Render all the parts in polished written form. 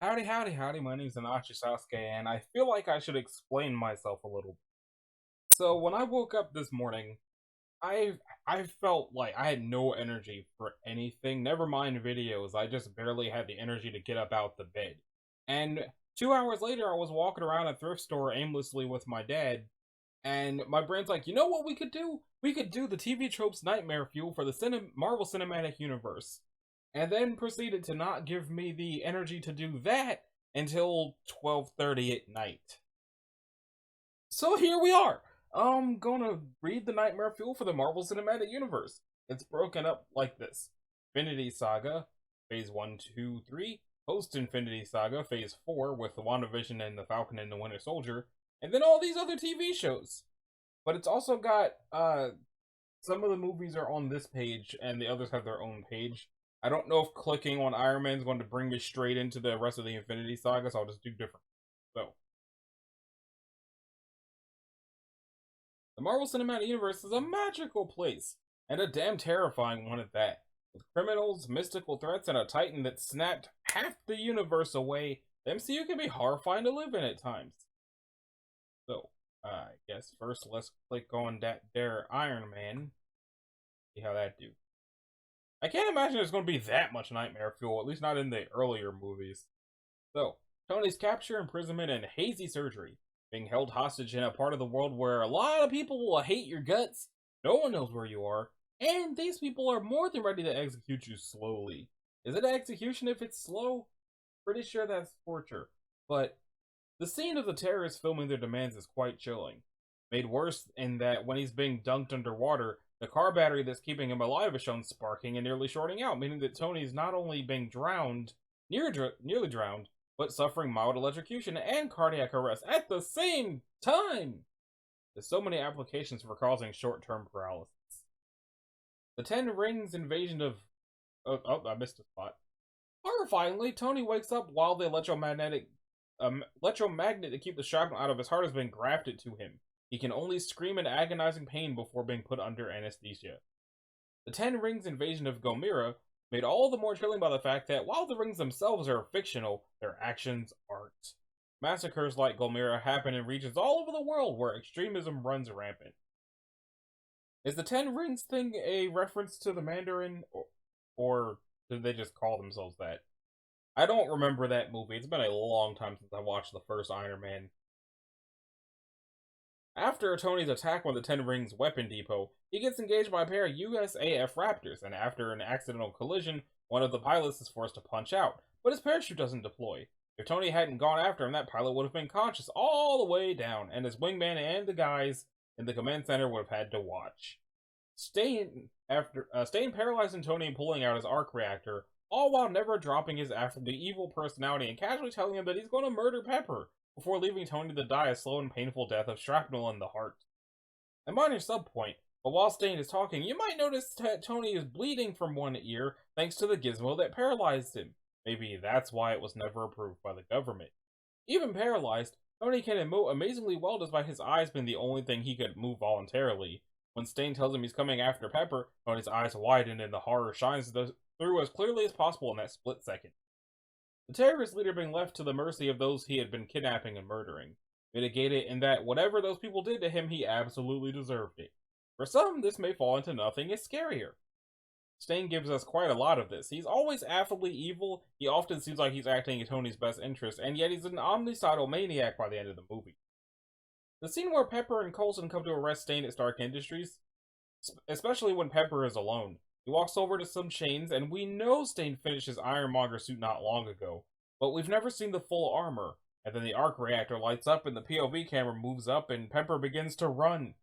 Howdy, howdy, howdy. My name's Anachi Sasuke, and I feel like I should explain myself a little. So when I woke up this morning, I I felt like I had no energy for anything. Never mind videos. I just barely had the energy to get up out the bed. And 2 hours later, I was walking around a thrift store aimlessly with my dad, and my brain's like, you know what we could do? We could do the TVTropes nightmare fuel for the Marvel Cinematic Universe. And then proceeded to not give me the energy to do that until 12:30 at night. So here we are. I'm gonna read the nightmare fuel for the Marvel Cinematic Universe. It's broken up like this: Infinity Saga, Phase 1, 2, 3, Post Infinity Saga, Phase 4, with the WandaVision and the Falcon and the Winter Soldier, and then all these other TV shows. But it's also got some of the movies are on this page and the others have their own page. I don't know if clicking on Iron Man is going to bring me straight into the rest of the Infinity Saga, so I'll just do different. So, the Marvel Cinematic Universe is a magical place, and a damn terrifying one at that. With criminals, mystical threats, and a titan that snapped half the universe away, the MCU can be horrifying to live in at times. So, I guess first let's click on that there Iron Man. See how that do. I can't imagine there's going to be that much nightmare fuel, at least not in the earlier movies. So, Tony's capture, imprisonment, and hazy surgery. Being held hostage in a part of the world where a lot of people will hate your guts, no one knows where you are, and these people are more than ready to execute you slowly. Is it execution if it's slow? Pretty sure that's torture. But the scene of the terrorists filming their demands is quite chilling. Made worse in that when he's being dunked underwater, the car battery that's keeping him alive is shown sparking and nearly shorting out, meaning that Tony's not only being drowned, nearly drowned, but suffering mild electrocution and cardiac arrest at the same time. There's so many applications for causing short-term paralysis. The Ten Rings invasion of... Oh, I missed a spot. Horrifyingly, Tony wakes up while the electromagnet to keep the shrapnel out of his heart has been grafted to him. He can only scream in agonizing pain before being put under anesthesia. The Ten Rings invasion of Gomera made all the more chilling by the fact that while the rings themselves are fictional, their actions aren't. Massacres like Gomera happen in regions all over the world where extremism runs rampant. Is the Ten Rings thing a reference to the Mandarin, or did they just call themselves that? I don't remember that movie. It's been a long time since I watched the first Iron Man. After Tony's attack on the Ten Rings weapon depot, he gets engaged by a pair of USAF Raptors, and after an accidental collision, one of the pilots is forced to punch out, but his parachute doesn't deploy. If Tony hadn't gone after him, that pilot would have been conscious all the way down, and his wingman and the guys in the command center would have had to watch. Staying paralyzing Tony and pulling out his arc reactor, all while never dropping his affably evil personality and casually telling him that he's going to murder Pepper before leaving Tony to die a slow and painful death of shrapnel in the heart. A minor sub-point, but while Stain is talking, you might notice that Tony is bleeding from one ear thanks to the gizmo that paralyzed him. Maybe that's why it was never approved by the government. Even paralyzed, Tony can emote amazingly well despite his eyes being the only thing he could move voluntarily. When Stain tells him he's coming after Pepper, Tony's eyes widen and the horror shines through as clearly as possible in that split second. The terrorist leader being left to the mercy of those he had been kidnapping and murdering. Mitigated in that whatever those people did to him, he absolutely deserved it. For some, this may fall into nothing is scarier. Stain gives us quite a lot of this. He's always affably evil, he often seems like he's acting in Tony's best interest, and yet he's an omnicidal maniac by the end of the movie. The scene where Pepper and Coulson come to arrest Stain at Stark Industries, especially when Pepper is alone. He walks over to some chains, and we know Stain finished his Ironmonger suit not long ago, but we've never seen the full armor. And then the arc reactor lights up, and the POV camera moves up, and Pepper begins to run.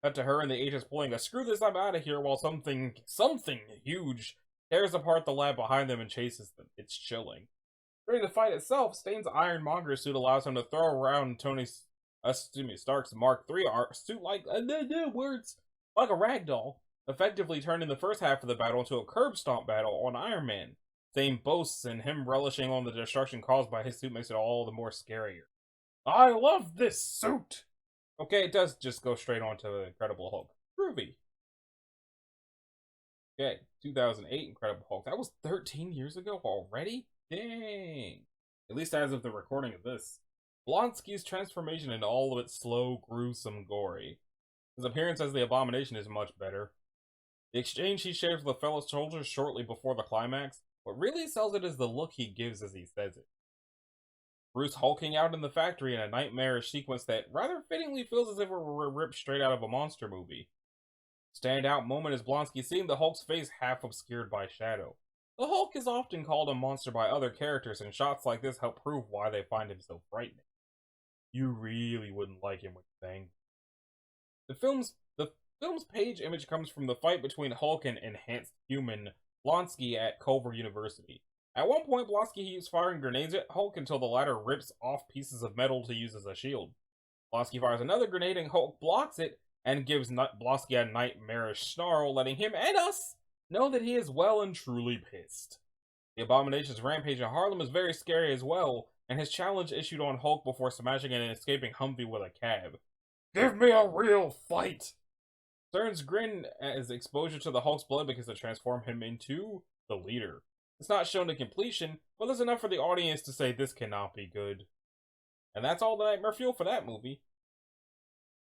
Cut to her and the agents pulling a "screw this, I'm out of here," while something huge tears apart the lab behind them and chases them. It's chilling. During the fight itself, Stain's Ironmonger suit allows him to throw around Stark's Mark III suit like words like a ragdoll, effectively turning the first half of the battle into a curb stomp battle on Iron Man. Stain boasts, and him relishing on the destruction caused by his suit makes it all the more scarier. I love this suit! Okay, it does just go straight on to Incredible Hulk. Groovy. Okay, 2008 Incredible Hulk. That was 13 years ago already? Dang. at least as of the recording of this. Blonsky's transformation into all of its slow, gruesome glory. His appearance as the Abomination is much better. The exchange he shares with fellow soldiers shortly before the climax, what really sells it is the look he gives as he says it. Bruce hulking out in the factory in a nightmarish sequence that rather fittingly feels as if it were ripped straight out of a monster movie. Standout moment is Blonsky seeing the Hulk's face half obscured by shadow. The Hulk is often called a monster by other characters, and shots like this help prove why they find him so frightening. You really wouldn't like him when he's angry. The film's page image comes from the fight between Hulk and enhanced human Blonsky at Culver University. At one point, Blonsky keeps firing grenades at Hulk until the latter rips off pieces of metal to use as a shield. Blonsky fires another grenade and Hulk blocks it and gives Blonsky a nightmarish snarl, letting him and us know that he is well and truly pissed. The Abomination's rampage in Harlem is very scary as well, and his challenge issued on Hulk before smashing an escaping Humvee with a cab. Give me a real fight! Stern's grin as exposure to the Hulk's blood begins to transform him into the leader. It's not shown to completion, but there's enough for the audience to say this cannot be good. And that's all the nightmare fuel for that movie.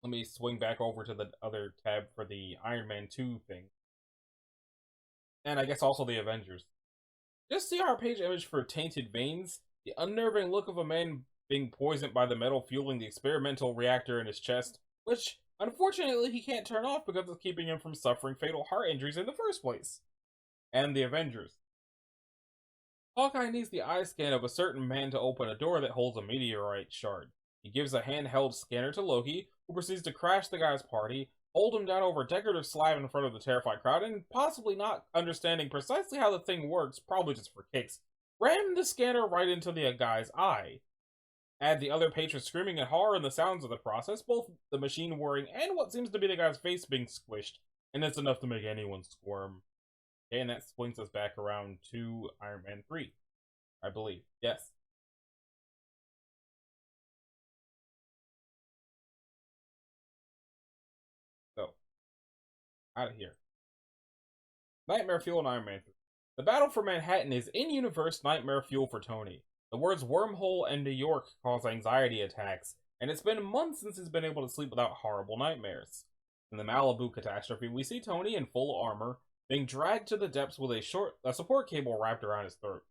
Let me swing back over to the other tab for the Iron Man 2 thing. And I guess also the Avengers. Just see our page image for Tainted Veins, the unnerving look of a man being poisoned by the metal fueling the experimental reactor in his chest, which, unfortunately, he can't turn off because it's keeping him from suffering fatal heart injuries in the first place. And the Avengers. Hawkeye needs the eye scan of a certain man to open a door that holds a meteorite shard. He gives a handheld scanner to Loki, who proceeds to crash the guy's party, hold him down over a decorative slab in front of the terrified crowd, and possibly not understanding precisely how the thing works, probably just for kicks, ram the scanner right into the guy's eye. Add the other patrons screaming in horror and the sounds of the process, both the machine whirring and what seems to be the guy's face being squished, and it's enough to make anyone squirm. Okay, and that swings us back around to Iron Man 3, I believe. Yes. So, out of here. Nightmare fuel in Iron Man 3. The battle for Manhattan is in-universe nightmare fuel for Tony. The words wormhole and New York cause anxiety attacks, and it's been months since he's been able to sleep without horrible nightmares. In the Malibu catastrophe, we see Tony in full armor, being dragged to the depths with a support cable wrapped around his throat.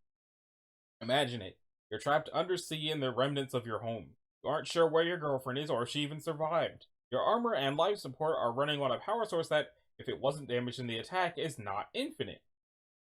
Imagine it. You're trapped undersea in the remnants of your home. You aren't sure where your girlfriend is or if she even survived. Your armor and life support are running on a power source that, if it wasn't damaged in the attack, is not infinite.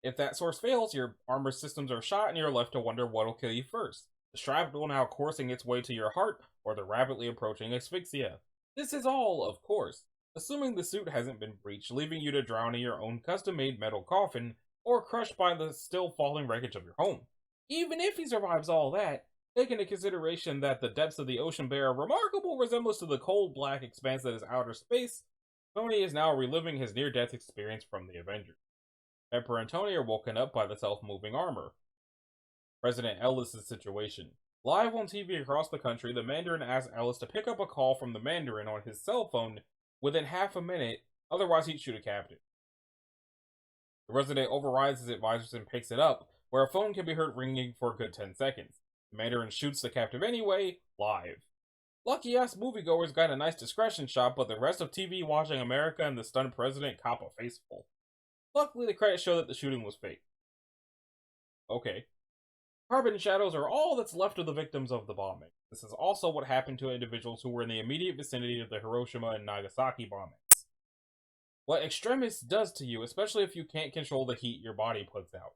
If that source fails, your armor systems are shot and you're left to wonder what'll kill you first. The shrapnel now coursing its way to your heart, or the rapidly approaching asphyxia. This is all, of course, assuming the suit hasn't been breached, leaving you to drown in your own custom-made metal coffin, or crushed by the still falling wreckage of your home. Even if he survives all that, take into consideration that the depths of the ocean bear a remarkable resemblance to the cold black expanse that is outer space, Tony is now reliving his near-death experience from the Avengers. Pepper and Tony are woken up by the self-moving armor. President Ellis' situation. Live on TV across the country, the Mandarin asks Ellis to pick up a call from the Mandarin on his cell phone within half a minute, otherwise he'd shoot a captive. The resident overrides his advisors and picks it up, where a phone can be heard ringing for a good 10 seconds. The Mandarin shoots the captive anyway, live. Lucky us moviegoers got a nice discretion shot, but the rest of TV watching America and the stunned president cop a faceful. Luckily, the credits show that the shooting was fake. Okay. Carbon shadows are all that's left of the victims of the bombing. This is also what happened to individuals who were in the immediate vicinity of the Hiroshima and Nagasaki bombings. What Extremis does to you, especially if you can't control the heat your body puts out.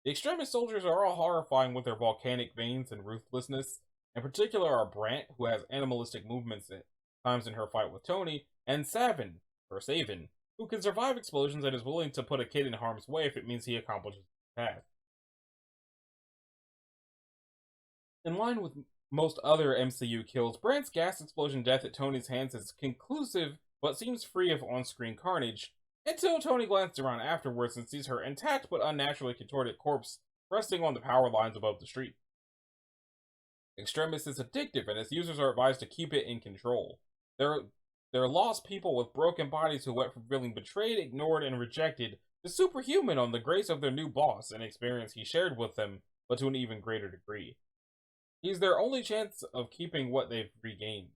The Extremis soldiers are all horrifying with their volcanic veins and ruthlessness. In particular are Brant, who has animalistic movements at times in her fight with Tony, and Savin, who can survive explosions and is willing to put a kid in harm's way if it means he accomplishes the task. In line with most other MCU kills, Brant's gas explosion death at Tony's hands is conclusive, but seems free of on-screen carnage, until Tony glances around afterwards and sees her intact but unnaturally contorted corpse resting on the power lines above the street. Extremis is addictive, and its users are advised to keep it in control. They're lost people with broken bodies who went from feeling betrayed, ignored, and rejected to superhuman on the grace of their new boss, an experience he shared with them, but to an even greater degree. He's their only chance of keeping what they've regained.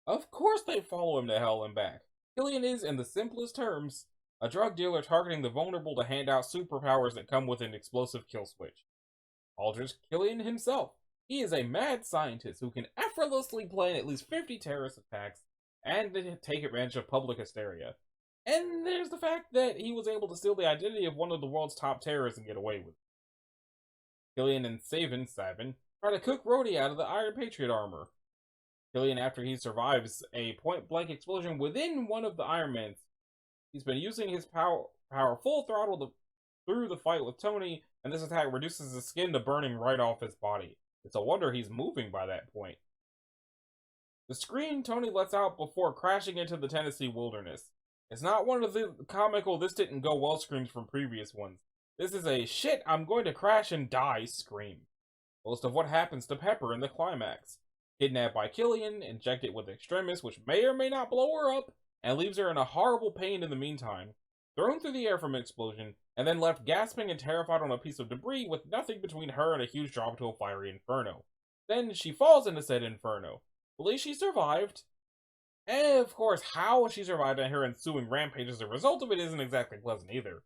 Of course they follow him to hell and back. Killian is, in the simplest terms, a drug dealer targeting the vulnerable to hand out superpowers that come with an explosive kill switch. Aldrich Killian himself. He is a mad scientist who can effortlessly plan at least 50 terrorist attacks and take advantage of public hysteria. And there's the fact that he was able to steal the identity of one of the world's top terrorists and get away with it. Killian and Savin try to cook Rhodey out of the Iron Patriot armor. Killian, after he survives a point-blank explosion within one of the Iron Mans, he's been using his power full throttle through the fight with Tony, and this attack reduces his skin to burning right off his body. It's a wonder he's moving by that point. The scream Tony lets out before crashing into the Tennessee wilderness. It's not one of the comical "this didn't go well" screams from previous ones. This is a "shit, I'm going to crash and die" scream. Most of what happens to Pepper in the climax. Kidnapped by Killian, injected with Extremis, which may or may not blow her up, and leaves her in a horrible pain in the meantime. Thrown through the air from an explosion, and then left gasping and terrified on a piece of debris with nothing between her and a huge drop to a fiery inferno. Then she falls into said inferno. Believes she survived. And of course, how she survived and her ensuing rampage as a result of it isn't exactly pleasant either.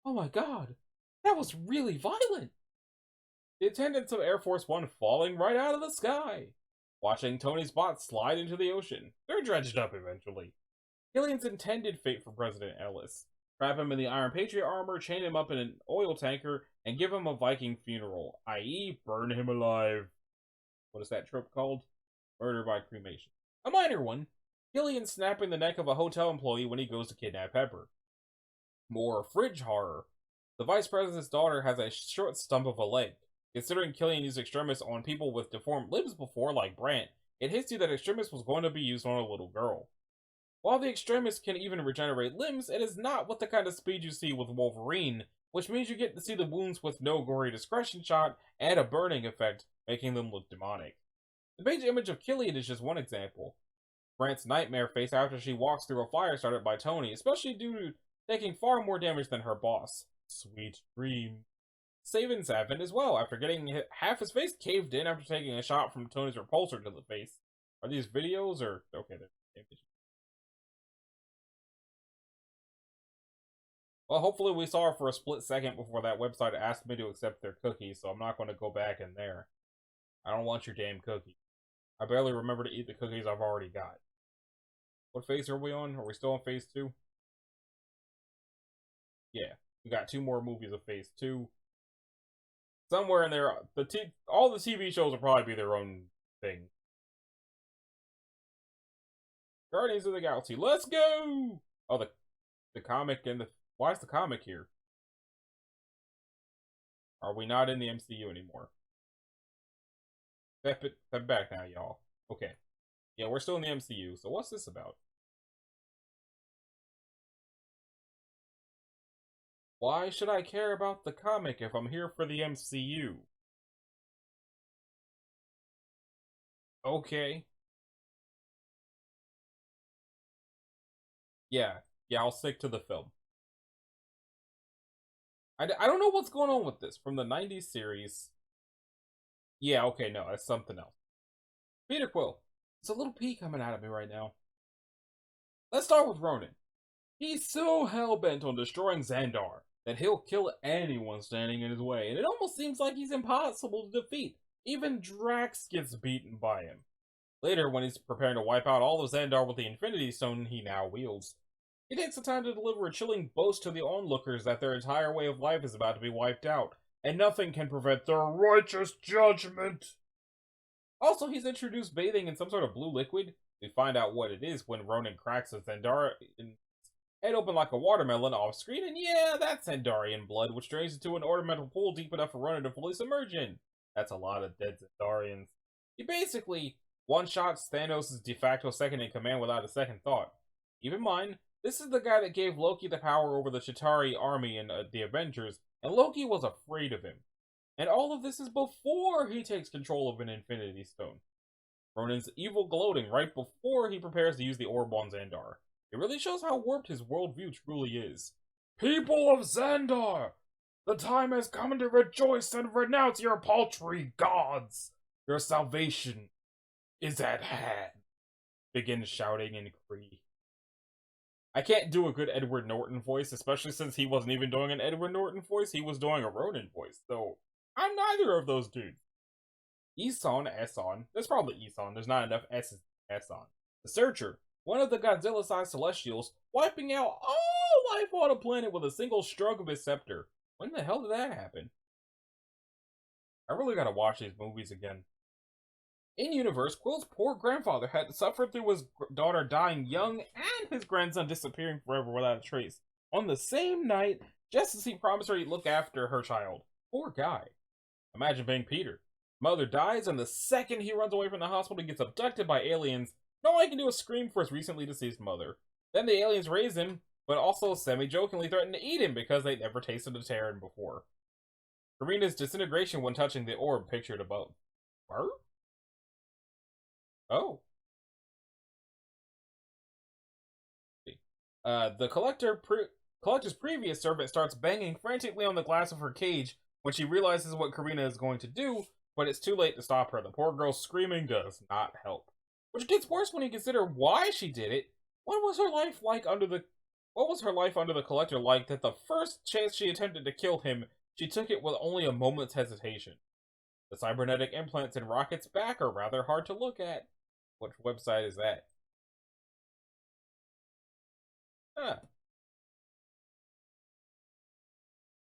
Oh my god, that was really violent! The attendants of Air Force One falling right out of the sky. Watching Tony's bot slide into the ocean. They're dredged up eventually. Killian's intended fate for President Ellis. Trap him in the Iron Patriot armor, chain him up in an oil tanker, and give him a Viking funeral, i.e. burn him alive. What is that trope called? Murder by cremation. A minor one. Killian snapping the neck of a hotel employee when he goes to kidnap Pepper. More fridge horror. The vice president's daughter has a short stump of a leg. Considering Killian used Extremis on people with deformed limbs before, like Brant, it hits you that Extremis was going to be used on a little girl. While the Extremis can even regenerate limbs, it is not with the kind of speed you see with Wolverine, which means you get to see the wounds with no gory discretion shot and a burning effect, making them look demonic. The page image of Killian is just one example. Brant's nightmare face after she walks through a fire started by Tony, especially due to taking far more damage than her boss. Sweet dream. Savin as well, after getting half his face caved in after taking a shot from Tony's repulsor to the face. Are these videos or... okay, they're images. Well, hopefully we saw her for a split second before that website asked me to accept their cookies, so I'm not going to go back in there. I don't want your damn cookie. I barely remember to eat the cookies I've already got. What phase are we on? Are we still on phase 2? Yeah, we got 2 more movies of phase 2. Somewhere in there, all the TV shows will probably be their own thing. Guardians of the Galaxy, let's go! Oh, the comic and the... why is the comic here? Are we not in the MCU anymore? Step back now, y'all. Okay. Yeah, we're still in the MCU, so what's this about? Why should I care about the comic if I'm here for the MCU? Okay. Yeah, I'll stick to the film. I don't know what's going on with this. From the 90s series. Yeah, okay, no, that's something else. Peter Quill. It's a little pee coming out of me right now. Let's start with Ronan. He's so hell-bent on destroying Xandar that he'll kill anyone standing in his way, and it almost seems like he's impossible to defeat. Even Drax gets beaten by him. Later, when he's preparing to wipe out all of Xandar with the Infinity Stone he now wields, he takes the time to deliver a chilling boast to the onlookers that their entire way of life is about to be wiped out, and nothing can prevent their righteous judgment. Also, he's introduced bathing in some sort of blue liquid. We find out what it is when Ronan cracks his Xandarian head open like a watermelon off screen, and yeah, that's Xandarian blood, which drains into an ornamental pool deep enough for Ronan to fully submerge in. That's a lot of dead Xandarians. He basically one-shots Thanos' de facto second-in-command without a second thought. Keep in mind, this is the guy that gave Loki the power over the Chitauri army in the Avengers, and Loki was afraid of him. And all of this is before he takes control of an Infinity Stone. Ronan's evil gloating right before he prepares to use the orb on Xandar. It really shows how warped his worldview truly is. People of Xandar! The time has come to rejoice and renounce your paltry gods! Your salvation is at hand. Begins shouting in Cree. I can't do a good Edward Norton voice, especially since he wasn't even doing an Edward Norton voice, he was doing a Ronin voice, so I'm neither of those dudes. Eson, Esson, there's probably Eson, there's not enough S's Esson. The Searcher, one of the Godzilla-sized Celestials, wiping out all life on a planet with a single stroke of his scepter. When the hell did that happen? I really gotta watch these movies again. In-universe, Quill's poor grandfather had to suffer through his daughter dying young and his grandson disappearing forever without a trace. On the same night, just as he promised her he'd look after her child. Poor guy. Imagine being Peter. Mother dies, and the second he runs away from the hospital, he gets abducted by aliens. All he can do is scream for his recently deceased mother. Then the aliens raise him, but also semi-jokingly threaten to eat him because they'd never tasted a Terran before. Karina's disintegration when touching the orb pictured above. Her? Oh. The collector's previous servant starts banging frantically on the glass of her cage when she realizes what Karina is going to do, but it's too late to stop her. The poor girl's screaming does not help. Which gets worse when you consider why she did it. What was her life under the collector like that the first chance she attempted to kill him, she took it with only a moment's hesitation? The cybernetic implants in Rocket's back are rather hard to look at. Which website is that? Huh.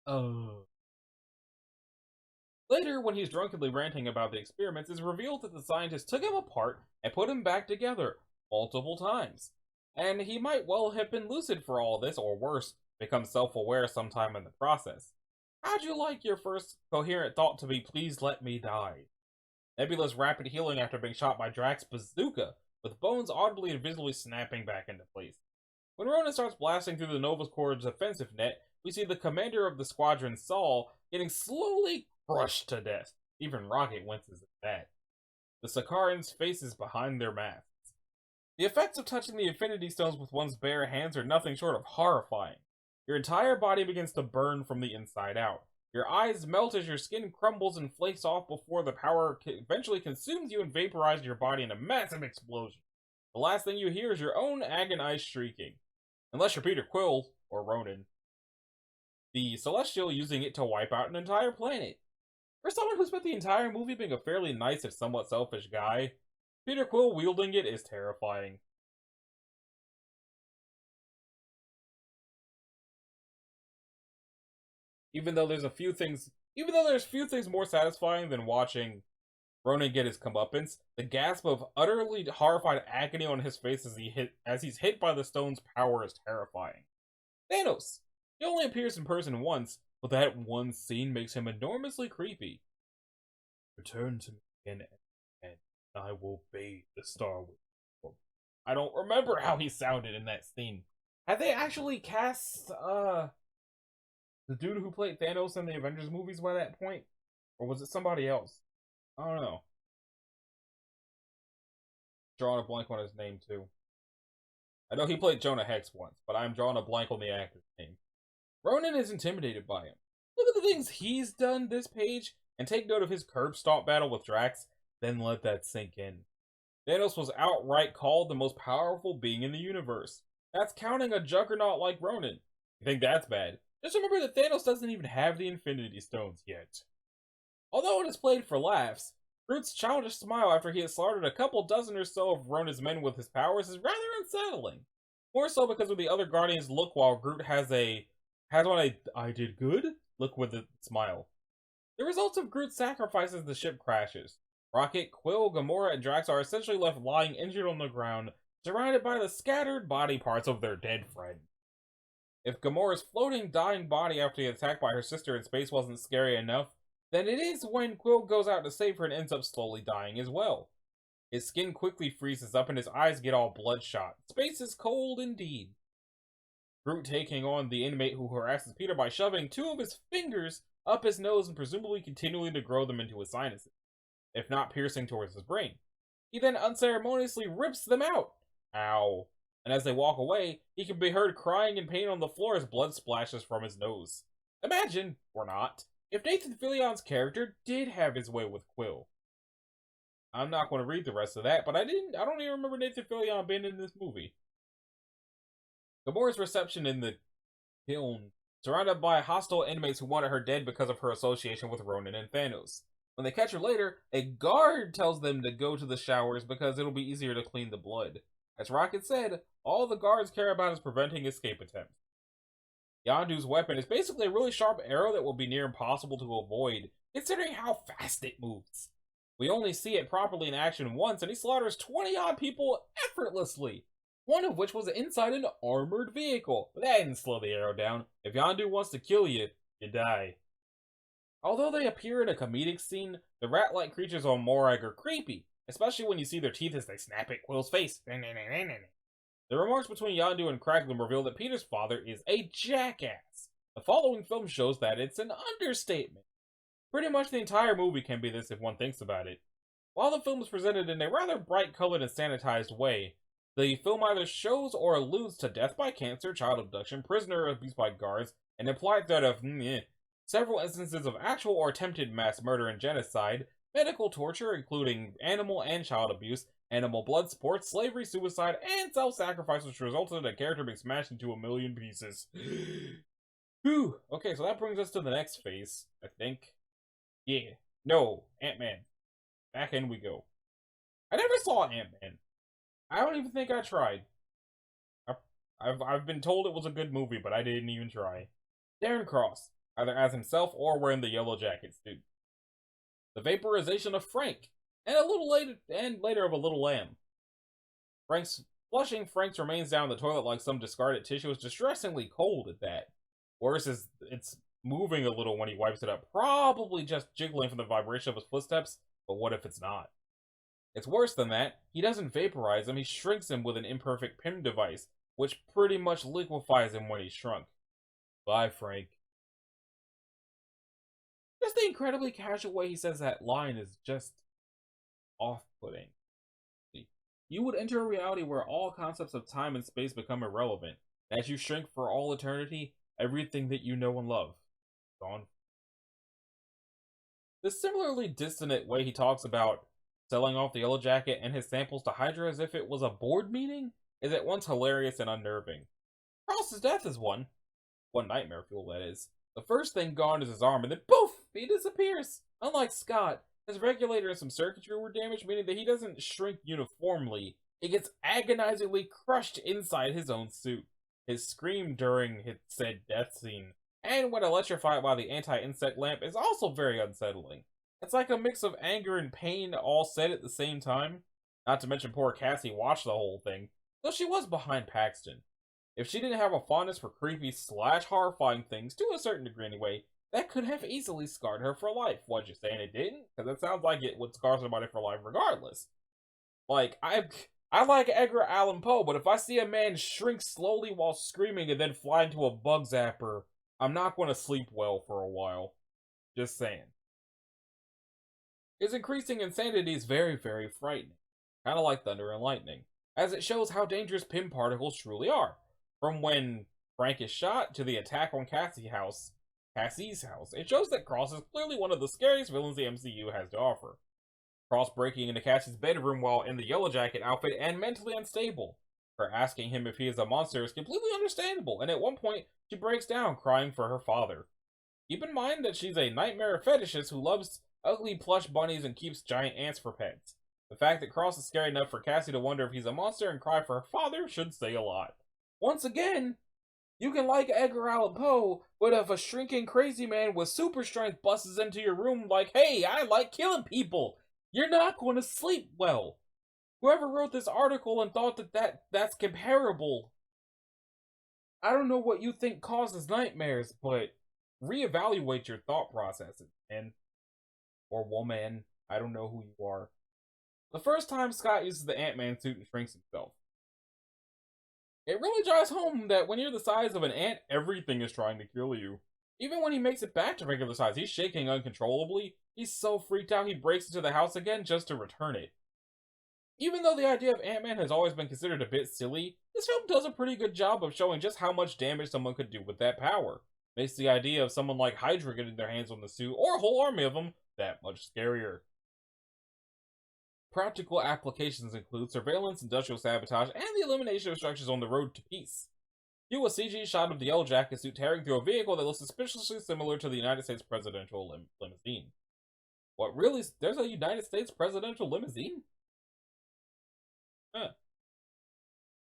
Oh. Later, when he's drunkenly ranting about the experiments, it's revealed that the scientists took him apart and put him back together multiple times. And he might well have been lucid for all this, or worse, become self-aware sometime in the process. How'd you like your first coherent thought to be, please let me die? Nebula's rapid healing after being shot by Drax's bazooka, with bones audibly and visibly snapping back into place. When Ronan starts blasting through the Nova Corps' defensive net, we see the commander of the squadron, Saul, getting slowly crushed to death. Even Rocket winces at that. The Sakarans' faces behind their masks. The effects of touching the Infinity Stones with one's bare hands are nothing short of horrifying. Your entire body begins to burn from the inside out. Your eyes melt as your skin crumbles and flakes off before the power eventually consumes you and vaporizes your body in a massive explosion. The last thing you hear is your own agonized shrieking. Unless you're Peter Quill, or Ronan. The Celestial using it to wipe out an entire planet. For someone who spent the entire movie being a fairly nice and somewhat selfish guy, Peter Quill wielding it is terrifying. Even though there's few things more satisfying than watching Ronan get his comeuppance, the gasp of utterly horrified agony on his face as he's hit by the stone's power is terrifying. Thanos! He only appears in person once, but that one scene makes him enormously creepy. Return to me again, and I will bathe the star with you. I don't remember how he sounded in that scene. Have they actually cast, the dude who played Thanos in the Avengers movies by that point? Or was it somebody else? I don't know. Drawing a blank on his name, too. I know he played Jonah Hex once, but I'm drawing a blank on the actor's name. Ronan is intimidated by him. Look at the things he's done this page, and take note of his curb stomp battle with Drax, then let that sink in. Thanos was outright called the most powerful being in the universe. That's counting a juggernaut like Ronan. You think that's bad? Just remember that Thanos doesn't even have the Infinity Stones yet. Although it is played for laughs, Groot's childish smile after he has slaughtered a couple dozen or so of Ronan's men with his powers is rather unsettling. More so because of the other Guardians' look while Groot has on a I did good look with a smile. The results of Groot's sacrifices the ship crashes. Rocket, Quill, Gamora, and Drax are essentially left lying injured on the ground, surrounded by the scattered body parts of their dead friend. If Gamora's floating, dying body after the attack by her sister in space wasn't scary enough, then it is when Quill goes out to save her and ends up slowly dying as well. His skin quickly freezes up and his eyes get all bloodshot. Space is cold indeed. Groot taking on the inmate who harasses Peter by shoving two of his fingers up his nose and presumably continuing to grow them into his sinuses, if not piercing towards his brain. He then unceremoniously rips them out. Ow. And as they walk away, he can be heard crying in pain on the floor as blood splashes from his nose. Imagine, or not, if Nathan Fillion's character did have his way with Quill. I'm not going to read the rest of that, but I don't even remember Nathan Fillion being in this movie. Gamora's reception in the film, surrounded by hostile inmates who wanted her dead because of her association with Ronan and Thanos. When they catch her later, a guard tells them to go to the showers because it'll be easier to clean the blood. As Rocket said, all the guards care about is preventing escape attempts. Yondu's weapon is basically a really sharp arrow that will be near impossible to avoid, considering how fast it moves. We only see it properly in action once, and he slaughters 20-odd people effortlessly, one of which was inside an armored vehicle. But that didn't slow the arrow down. If Yondu wants to kill you, you die. Although they appear in a comedic scene, the rat-like creatures on Morag are creepy, especially when you see their teeth as they snap at Quill's face. The remarks between Yondu and Cracklin reveal that Peter's father is a jackass. The following film shows that it's an understatement. Pretty much the entire movie can be this if one thinks about it. While the film is presented in a rather bright-colored and sanitized way, the film either shows or alludes to death by cancer, child abduction, prisoner abuse by guards, and implied threat of several instances of actual or attempted mass murder and genocide, medical torture including animal and child abuse, animal blood sports, slavery, suicide, and self-sacrifice, which resulted in a character being smashed into a million pieces. Whew. Okay, so that brings us to the next phase, I think. Yeah. No, Ant-Man. Back in we go. I never saw Ant-Man. I don't even think I tried. I've been told it was a good movie, but I didn't even try. Darren Cross, either as himself or wearing the yellow jacket suit. The vaporization of Frank, and later of a little lamb. Flushing Frank's remains down the toilet like some discarded tissue is distressingly cold at that. Worse is it's moving a little when he wipes it up, probably just jiggling from the vibration of his footsteps, but what if it's not? It's worse than that. He doesn't vaporize him, he shrinks him with an imperfect PIM device, which pretty much liquefies him when he's shrunk. Bye, Frank. Just the incredibly casual way he says that line is just off-putting. You would enter a reality where all concepts of time and space become irrelevant. As you shrink for all eternity, everything that you know and love gone. The similarly dissonant way he talks about selling off the Yellow Jacket and his samples to Hydra as if it was a board meeting is at once hilarious and unnerving. Cross's death is one nightmare fuel, that is. The first thing gone is his arm, and then poof, he disappears. Unlike Scott, his regulator and some circuitry were damaged, meaning that he doesn't shrink uniformly. He gets agonizingly crushed inside his own suit. His scream during his said death scene, and when electrified by the anti-insect lamp, is also very unsettling. It's like a mix of anger and pain all said at the same time. Not to mention poor Cassie watched the whole thing, though she was behind Paxton. If she didn't have a fondness for creepy / horrifying things, to a certain degree anyway, that could have easily scarred her for life. What, you saying it didn't? Because it sounds like it would scar somebody for life regardless. Like, I like Edgar Allan Poe, but if I see a man shrink slowly while screaming and then fly into a bug zapper, I'm not going to sleep well for a while. Just saying. His increasing insanity is very, very frightening. Kind of like thunder and lightning, as it shows how dangerous PIM particles truly are. From when Frank is shot to the attack on Cassie's house, it shows that Cross is clearly one of the scariest villains the MCU has to offer. Cross breaking into Cassie's bedroom while in the Yellow Jacket outfit and mentally unstable. Her asking him if he is a monster is completely understandable, and at one point, she breaks down crying for her father. Keep in mind that she's a nightmare fetishist who loves ugly plush bunnies and keeps giant ants for pets. The fact that Cross is scary enough for Cassie to wonder if he's a monster and cry for her father should say a lot. Once again, you can like Edgar Allan Poe, but if a shrinking crazy man with super strength busts into your room like, hey, I like killing people, you're not going to sleep well. Whoever wrote this article and thought that's comparable, I don't know what you think causes nightmares, but reevaluate your thought processes, man. Or woman, I don't know who you are. The first time Scott uses the Ant-Man suit and shrinks himself, it really drives home that when you're the size of an ant, everything is trying to kill you. Even when he makes it back to regular size, he's shaking uncontrollably. He's so freaked out he breaks into the house again just to return it. Even though the idea of Ant-Man has always been considered a bit silly, this film does a pretty good job of showing just how much damage someone could do with that power. Makes the idea of someone like Hydra getting their hands on the suit, or a whole army of them, that much scarier. Practical applications include surveillance, industrial sabotage, and the elimination of structures on the road to peace. Cue a CG shot of the Yellow Jacket suit tearing through a vehicle that looks suspiciously similar to the United States presidential limousine. What really? There's a United States presidential limousine? Huh.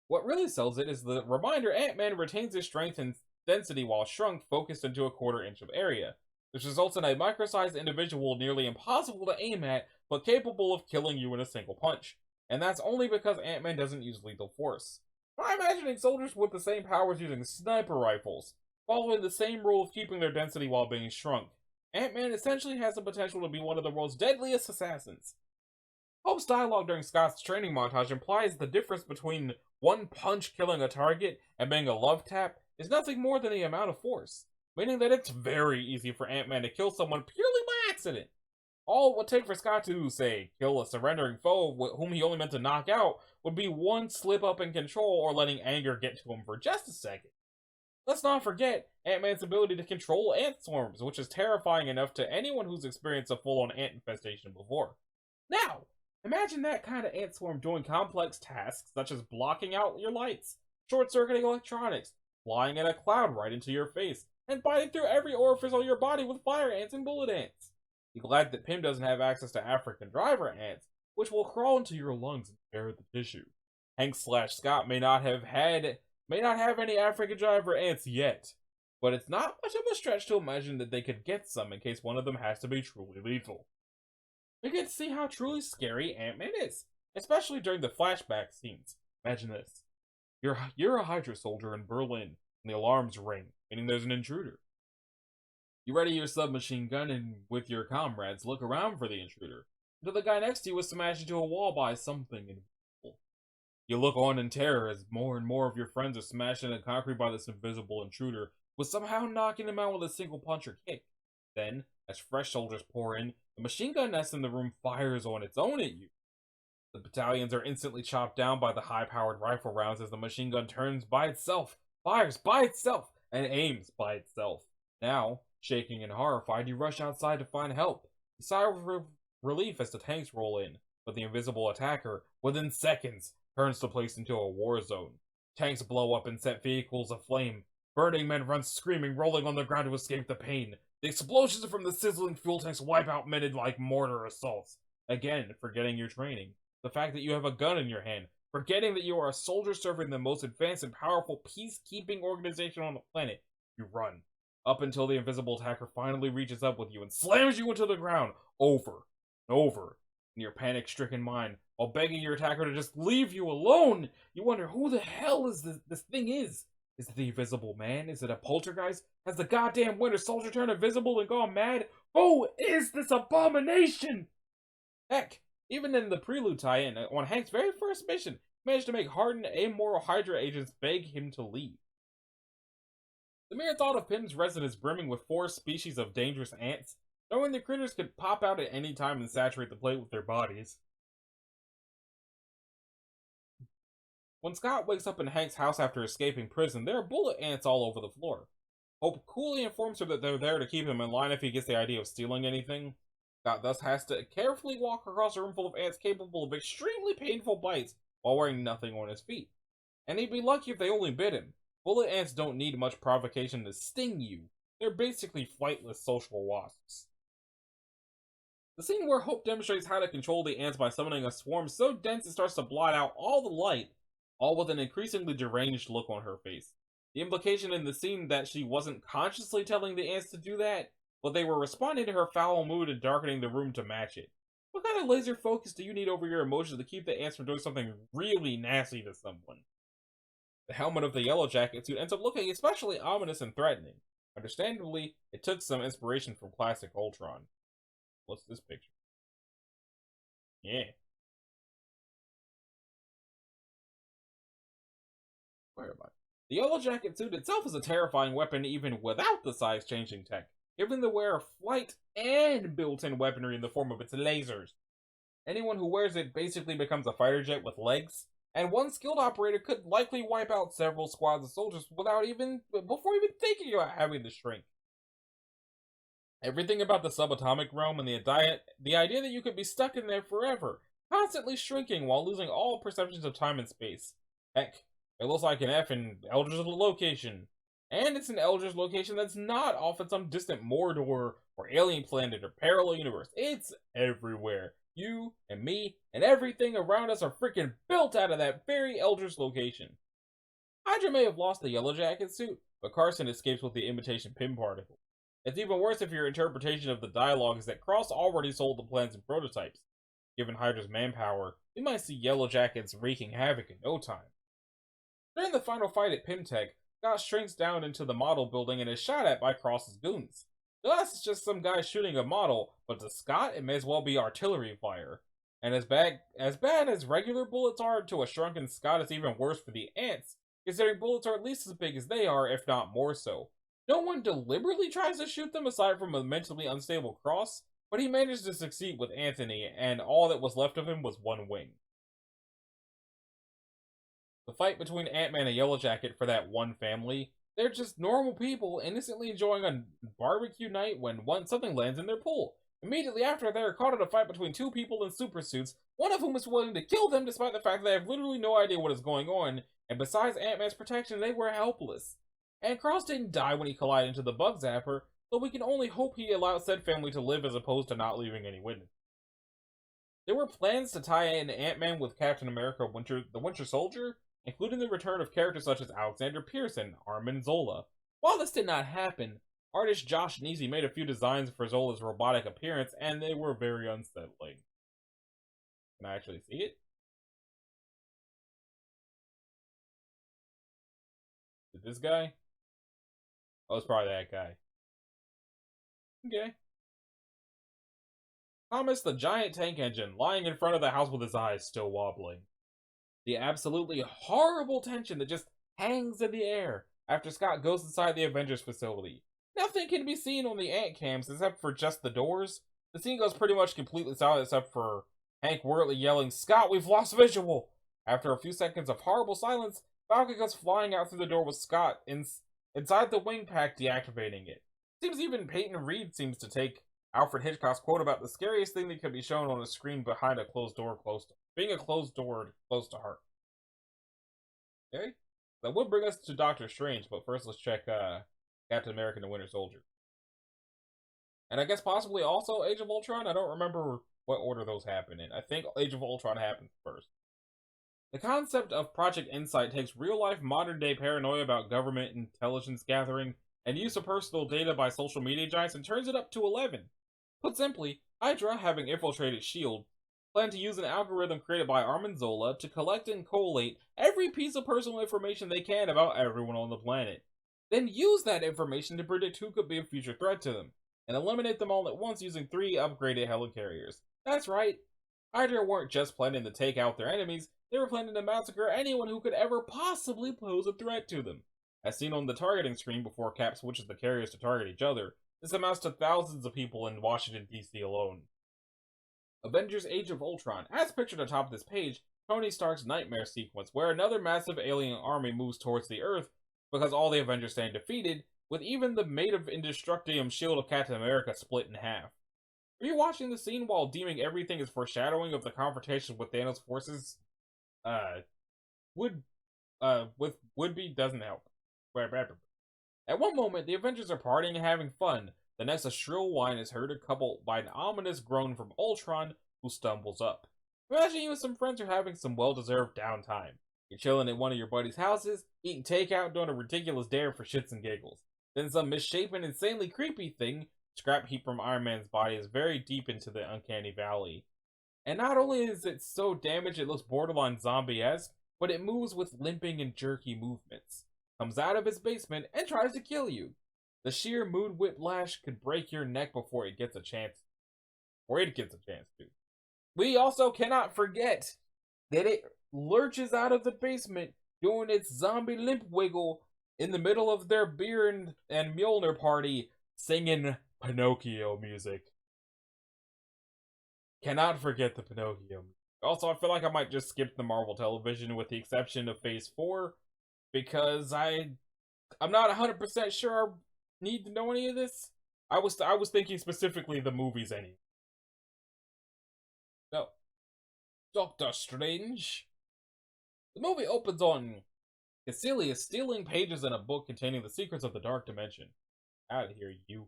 What really sells it is the reminder Ant-Man retains his strength and density while shrunk, focused into a quarter-inch of area. This results in a micro-sized individual nearly impossible to aim at, but capable of killing you in a single punch. And that's only because Ant-Man doesn't use lethal force. Try imagining soldiers with the same powers using sniper rifles, following the same rule of keeping their density while being shrunk. Ant-Man essentially has the potential to be one of the world's deadliest assassins. Hope's dialogue during Scott's training montage implies the difference between one punch killing a target and being a love tap is nothing more than the amount of force, meaning that it's very easy for Ant-Man to kill someone purely by accident. All it would take for Scott to, say, kill a surrendering foe whom he only meant to knock out would be one slip up in control or letting anger get to him for just a second. Let's not forget Ant-Man's ability to control ant swarms, which is terrifying enough to anyone who's experienced a full-on ant infestation before. Now, imagine that kind of ant swarm doing complex tasks such as blocking out your lights, short-circuiting electronics, flying in a cloud right into your face, and biting through every orifice on your body with fire ants and bullet ants. Be glad that Pym doesn't have access to African driver ants, which will crawl into your lungs and tear the tissue. Hank/Scott may not have any African driver ants yet, but it's not much of a stretch to imagine that they could get some in case one of them has to be truly lethal. We get to see how truly scary Ant-Man is, especially during the flashback scenes. Imagine this. You're a Hydra soldier in Berlin, and the alarms ring, meaning there's an intruder. You ready your submachine gun and with your comrades look around for the intruder, until the guy next to you is smashed into a wall by something invisible. You look on in terror as more and more of your friends are smashed into concrete by this invisible intruder, with somehow knocking them out with a single punch or kick. Then, as fresh soldiers pour in, the machine gun nest in the room fires on its own at you. The battalions are instantly chopped down by the high-powered rifle rounds as the machine gun turns by itself, fires by itself, and aims by itself. Now, shaking and horrified, you rush outside to find help. You sigh of relief as the tanks roll in, but the invisible attacker, within seconds, turns the place into a war zone. Tanks blow up and set vehicles aflame. Burning men run screaming, rolling on the ground to escape the pain. The explosions from the sizzling fuel tanks wipe out men like mortar assaults. Again, forgetting your training. The fact that you have a gun in your hand. Forgetting that you are a soldier serving the most advanced and powerful peacekeeping organization on the planet. You run. Up until the invisible attacker finally reaches up with you and slams you into the ground, over and over. In your panic-stricken mind, while begging your attacker to just leave you alone, you wonder who the hell is this thing is. Is it the Invisible Man? Is it a poltergeist? Has the goddamn Winter Soldier turned invisible and gone mad? Who is this abomination? Heck, even in the prelude tie-in, on Hank's very first mission, he managed to make hardened, amoral Hydra agents beg him to leave. The mere thought of Pym's residence brimming with 4 species of dangerous ants, knowing the critters could pop out at any time and saturate the plate with their bodies. When Scott wakes up in Hank's house after escaping prison, there are bullet ants all over the floor. Hope coolly informs her that they're there to keep him in line if he gets the idea of stealing anything. Scott thus has to carefully walk across a room full of ants capable of extremely painful bites while wearing nothing on his feet. And he'd be lucky if they only bit him. Bullet ants don't need much provocation to sting you. They're basically flightless social wasps. The scene where Hope demonstrates how to control the ants by summoning a swarm so dense it starts to blot out all the light, all with an increasingly deranged look on her face. The implication in the scene that she wasn't consciously telling the ants to do that, but they were responding to her foul mood and darkening the room to match it. What kind of laser focus do you need over your emotions to keep the ants from doing something really nasty to someone? The helmet of the Yellow Jacket suit ends up looking especially ominous and threatening. Understandably, it took some inspiration from classic Ultron. What's this picture? Yeah. Where am I? The Yellow Jacket suit itself is a terrifying weapon even without the size-changing tech, giving the wearer flight and built-in weaponry in the form of its lasers. Anyone who wears it basically becomes a fighter jet with legs, and one skilled operator could likely wipe out several squads of soldiers before even thinking about having to shrink. Everything about the subatomic realm and the idea that you could be stuck in there forever constantly shrinking while losing all perceptions of time and space. Heck, it looks like an F in Eldrit's location. And it's an Eldrit's location that's not off in some distant Mordor or alien planet or parallel universe. It's everywhere. You and me and everything around us are freaking built out of that very Eldrit's location. Hydra may have lost the Yellow Jacket suit, but Carson escapes with the imitation Pym particle. It's even worse if your interpretation of the dialogue is that Cross already sold the plans and prototypes. Given Hydra's manpower, we might see Yellow Jackets wreaking havoc in no time. During the final fight at Pymtech, Scott shrinks down into the model building and is shot at by Cross's goons. To us, it's just some guy shooting a model, but to Scott, it may as well be artillery fire. And as bad as regular bullets are to a shrunken Scott, it's even worse for the ants, considering bullets are at least as big as they are, if not more so. No one deliberately tries to shoot them aside from a mentally unstable Cross, but he managed to succeed with Anthony, and all that was left of him was one wing. The fight between Ant-Man and Yellow Jacket for that one family, they're just normal people innocently enjoying a barbecue night when something lands in their pool. Immediately after, they are caught in a fight between two people in super suits, one of whom is willing to kill them despite the fact that they have literally no idea what is going on, and besides Ant-Man's protection, they were helpless. And Cross didn't die when he collided into the bug zapper, so we can only hope he allowed said family to live as opposed to not leaving any witness. There were plans to tie in Ant-Man with Captain America the Winter Soldier, including the return of characters such as Alexander Pearson, Armin Zola. While this did not happen, artist Josh Neesey made a few designs for Zola's robotic appearance, and they were very unsettling. Can I actually see it? Is this guy? Oh, it's probably that guy. Okay. Thomas the giant tank engine, lying in front of the house with his eyes still wobbling. The absolutely horrible tension that just hangs in the air after Scott goes inside the Avengers facility. Nothing can be seen on the ant cams except for just the doors. The scene goes pretty much completely silent except for Hank Wortley yelling, "Scott, we've lost visual!" After a few seconds of horrible silence, Falcon goes flying out through the door with Scott inside the wing pack deactivating it. Seems even Peyton Reed seems to take Alfred Hitchcock's quote about the scariest thing that can be shown on a screen behind a closed door being a closed door close to heart. Okay? That would bring us to Doctor Strange, but first let's check Captain America and the Winter Soldier. And I guess possibly also Age of Ultron? I don't remember what order those happen in. I think Age of Ultron happens first. The concept of Project Insight takes real-life modern-day paranoia about government intelligence gathering and use of personal data by social media giants and turns it up to 11. Put simply, Hydra, having infiltrated S.H.I.E.L.D., plan to use an algorithm created by Armin Zola to collect and collate every piece of personal information they can about everyone on the planet. Then use that information to predict who could be a future threat to them, and eliminate them all at once using 3 upgraded helicarriers. That's right, Hydra weren't just planning to take out their enemies, they were planning to massacre anyone who could ever possibly pose a threat to them. As seen on the targeting screen before Cap switches the carriers to target each other, this amounts to thousands of people in Washington, D.C. alone. Avengers Age of Ultron. As pictured atop this page, Tony Stark's nightmare sequence, where another massive alien army moves towards the Earth because all the Avengers stand defeated, with even the made of indestructible shield of Captain America split in half. Rewatching the scene while deeming everything as foreshadowing of the confrontation with Thanos' forces, would be doesn't help. At one moment, the Avengers are partying and having fun. The next, a shrill whine is heard, coupled by an ominous groan from Ultron, who stumbles up. Imagine you and some friends are having some well-deserved downtime. You're chilling at one of your buddies' houses, eating takeout, doing a ridiculous dare for shits and giggles. Then some misshapen, insanely creepy thing, scrap heap from Iron Man's body, is very deep into the uncanny valley. And not only is it so damaged it looks borderline zombie-esque, but it moves with limping and jerky movements. Comes out of his basement and tries to kill you. The sheer mood whiplash could break your neck before it gets a chance to. We also cannot forget that it lurches out of the basement, doing its zombie limp wiggle in the middle of their beer and Mjolnir party, singing Pinocchio music. Cannot forget the Pinocchio. Also, I feel like I might just skip the Marvel television with the exception of Phase 4, because I'm not 100% sure I need to know any of this. I was thinking specifically the movies anyway. No. Doctor Strange. The movie opens on Caecilius stealing pages in a book containing the secrets of the Dark Dimension. Out of here, you.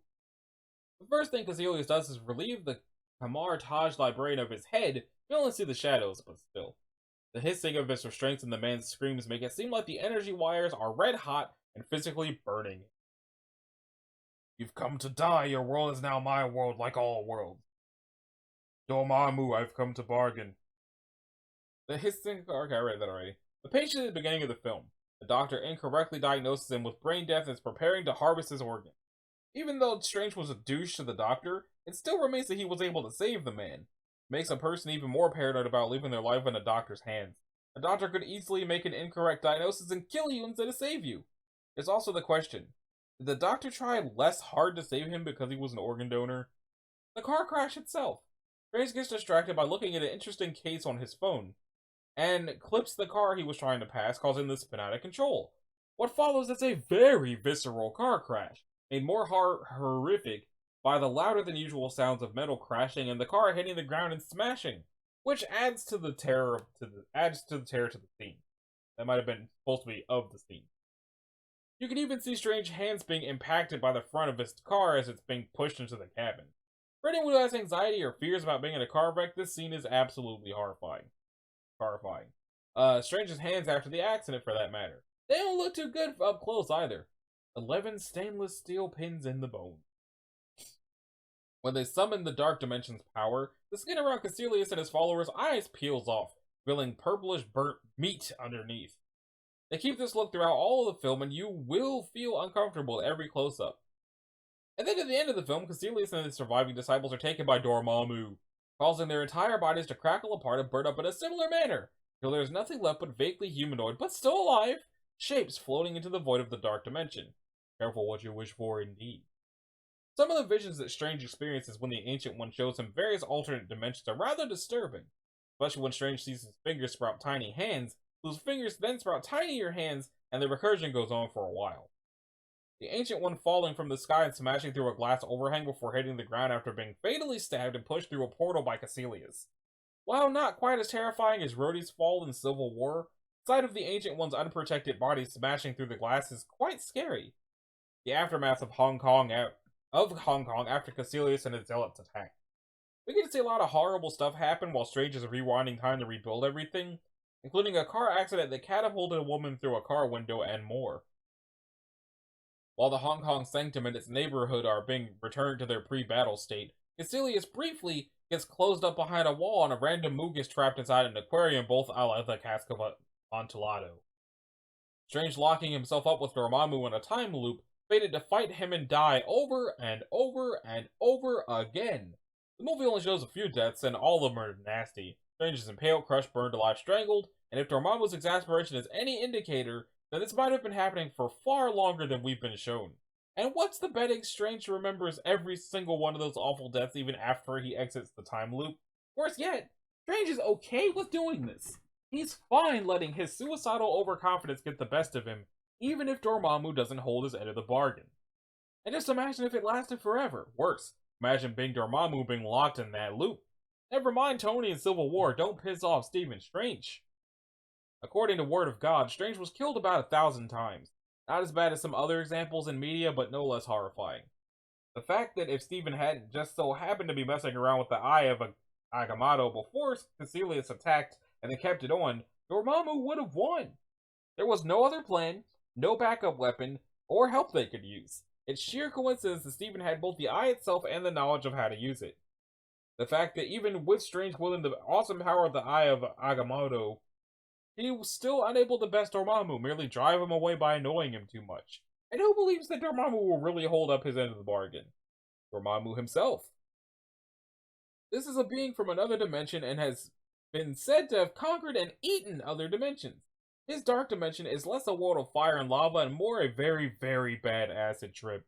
The first thing Caecilius does is relieve the Kamar Taj librarian of his head. We only see the shadows, but still. The hissing of his restraints and the man's screams make it seem like the energy wires are red hot and physically burning. You've come to die. Your world is now my world, like all worlds. Dormammu, I've come to bargain. The hissing. Okay, I read that already. The patient at the beginning of the film. The doctor incorrectly diagnoses him with brain death and is preparing to harvest his organ. Even though Strange was a douche to the doctor, it still remains that he was able to save the man. It makes a person even more paranoid about leaving their life in a doctor's hands. A doctor could easily make an incorrect diagnosis and kill you instead of save you. There's also the question, did the doctor try less hard to save him because he was an organ donor? The car crash itself. Strange gets distracted by looking at an interesting case on his phone, and clips the car he was trying to pass, causing the spin out of control. What follows is a very visceral car crash, made more horrific by the louder than usual sounds of metal crashing and the car hitting the ground and smashing, which adds to the terror to the scene. That might have been supposed to be of the scene. You can even see Strange's hands being impacted by the front of his car as it's being pushed into the cabin. For anyone who has anxiety or fears about being in a car wreck, this scene is absolutely horrifying. Strange's hands after the accident, for that matter. They don't look too good up close either. 11 stainless steel pins in the bone. When they summon the Dark Dimension's power, the skin around Caecilius and his followers' eyes peels off, revealing purplish burnt meat underneath. They keep this look throughout all of the film, and you will feel uncomfortable at every close-up. And then at the end of the film, Caecilius and his surviving disciples are taken by Dormammu, causing their entire bodies to crackle apart and burn up in a similar manner, until there is nothing left but vaguely humanoid, but still alive, shapes floating into the void of the Dark Dimension. Careful what you wish for, indeed. Some of the visions that Strange experiences when the Ancient One shows him various alternate dimensions are rather disturbing, especially when Strange sees his fingers sprout tiny hands, whose fingers then sprout tinier hands, and the recursion goes on for a while. The Ancient One falling from the sky and smashing through a glass overhang before hitting the ground after being fatally stabbed and pushed through a portal by Caecilius. While not quite as terrifying as Rhodey's fall in Civil War, the sight of the Ancient One's unprotected body smashing through the glass is quite scary. The aftermath of Hong Kong after Caecilius and his zealots attack. We get to see a lot of horrible stuff happen while Strange is rewinding time to rebuild everything, including a car accident that catapulted a woman through a car window and more. While the Hong Kong Sanctum and its neighborhood are being returned to their pre-battle state, Caecilius briefly gets closed up behind a wall and a random Moog is trapped inside an aquarium, both a la the Cask of Amontillado. Strange locking himself up with Dormammu in a time loop, fated to fight him and die over and over and over again. The movie only shows a few deaths, and all of them are nasty. Strange is impaled, crushed, burned alive, strangled, and if Dormammu's exasperation is any indicator, then this might have been happening for far longer than we've been shown. And what's the betting Strange remembers every single one of those awful deaths even after he exits the time loop? Worse yet, Strange is okay with doing this. He's fine letting his suicidal overconfidence get the best of him, even if Dormammu doesn't hold his end of the bargain. And just imagine if it lasted forever. Worse, imagine being Dormammu being locked in that loop. Never mind Tony in Civil War, don't piss off Stephen Strange. According to Word of God, Strange was killed about 1,000 times. Not as bad as some other examples in media, but no less horrifying. The fact that if Stephen hadn't just so happened to be messing around with the eye of Agamotto before Caecilius attacked and then kept it on, Dormammu would have won. There was no other plan, no backup weapon, or help they could use. It's sheer coincidence that Stephen had both the eye itself and the knowledge of how to use it. The fact that even with Strange wielding the awesome power of the eye of Agamotto, he was still unable to best Dormammu, merely drive him away by annoying him too much. And who believes that Dormammu will really hold up his end of the bargain? Dormammu himself. This is a being from another dimension and has been said to have conquered and eaten other dimensions. His dark dimension is less a world of fire and lava and more a very, very bad acid trip.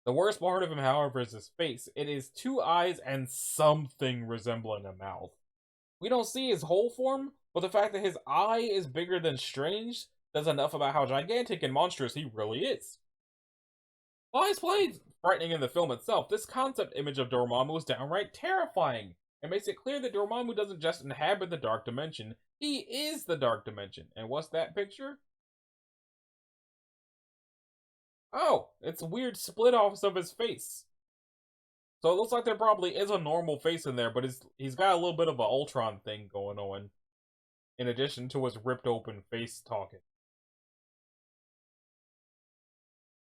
The worst part of him, however, is his face. It is 2 eyes and something resembling a mouth. We don't see his whole form, but the fact that his eye is bigger than Strange says enough about how gigantic and monstrous he really is. While he's played frightening in the film itself, this concept image of Dormammu is downright terrifying. It makes it clear that Dormammu doesn't just inhabit the Dark Dimension, he is the Dark Dimension. And what's that picture? Oh, it's weird split-offs of his face. So it looks like there probably is a normal face in there, but he's got a little bit of an Ultron thing going on, in addition to his ripped open face talking.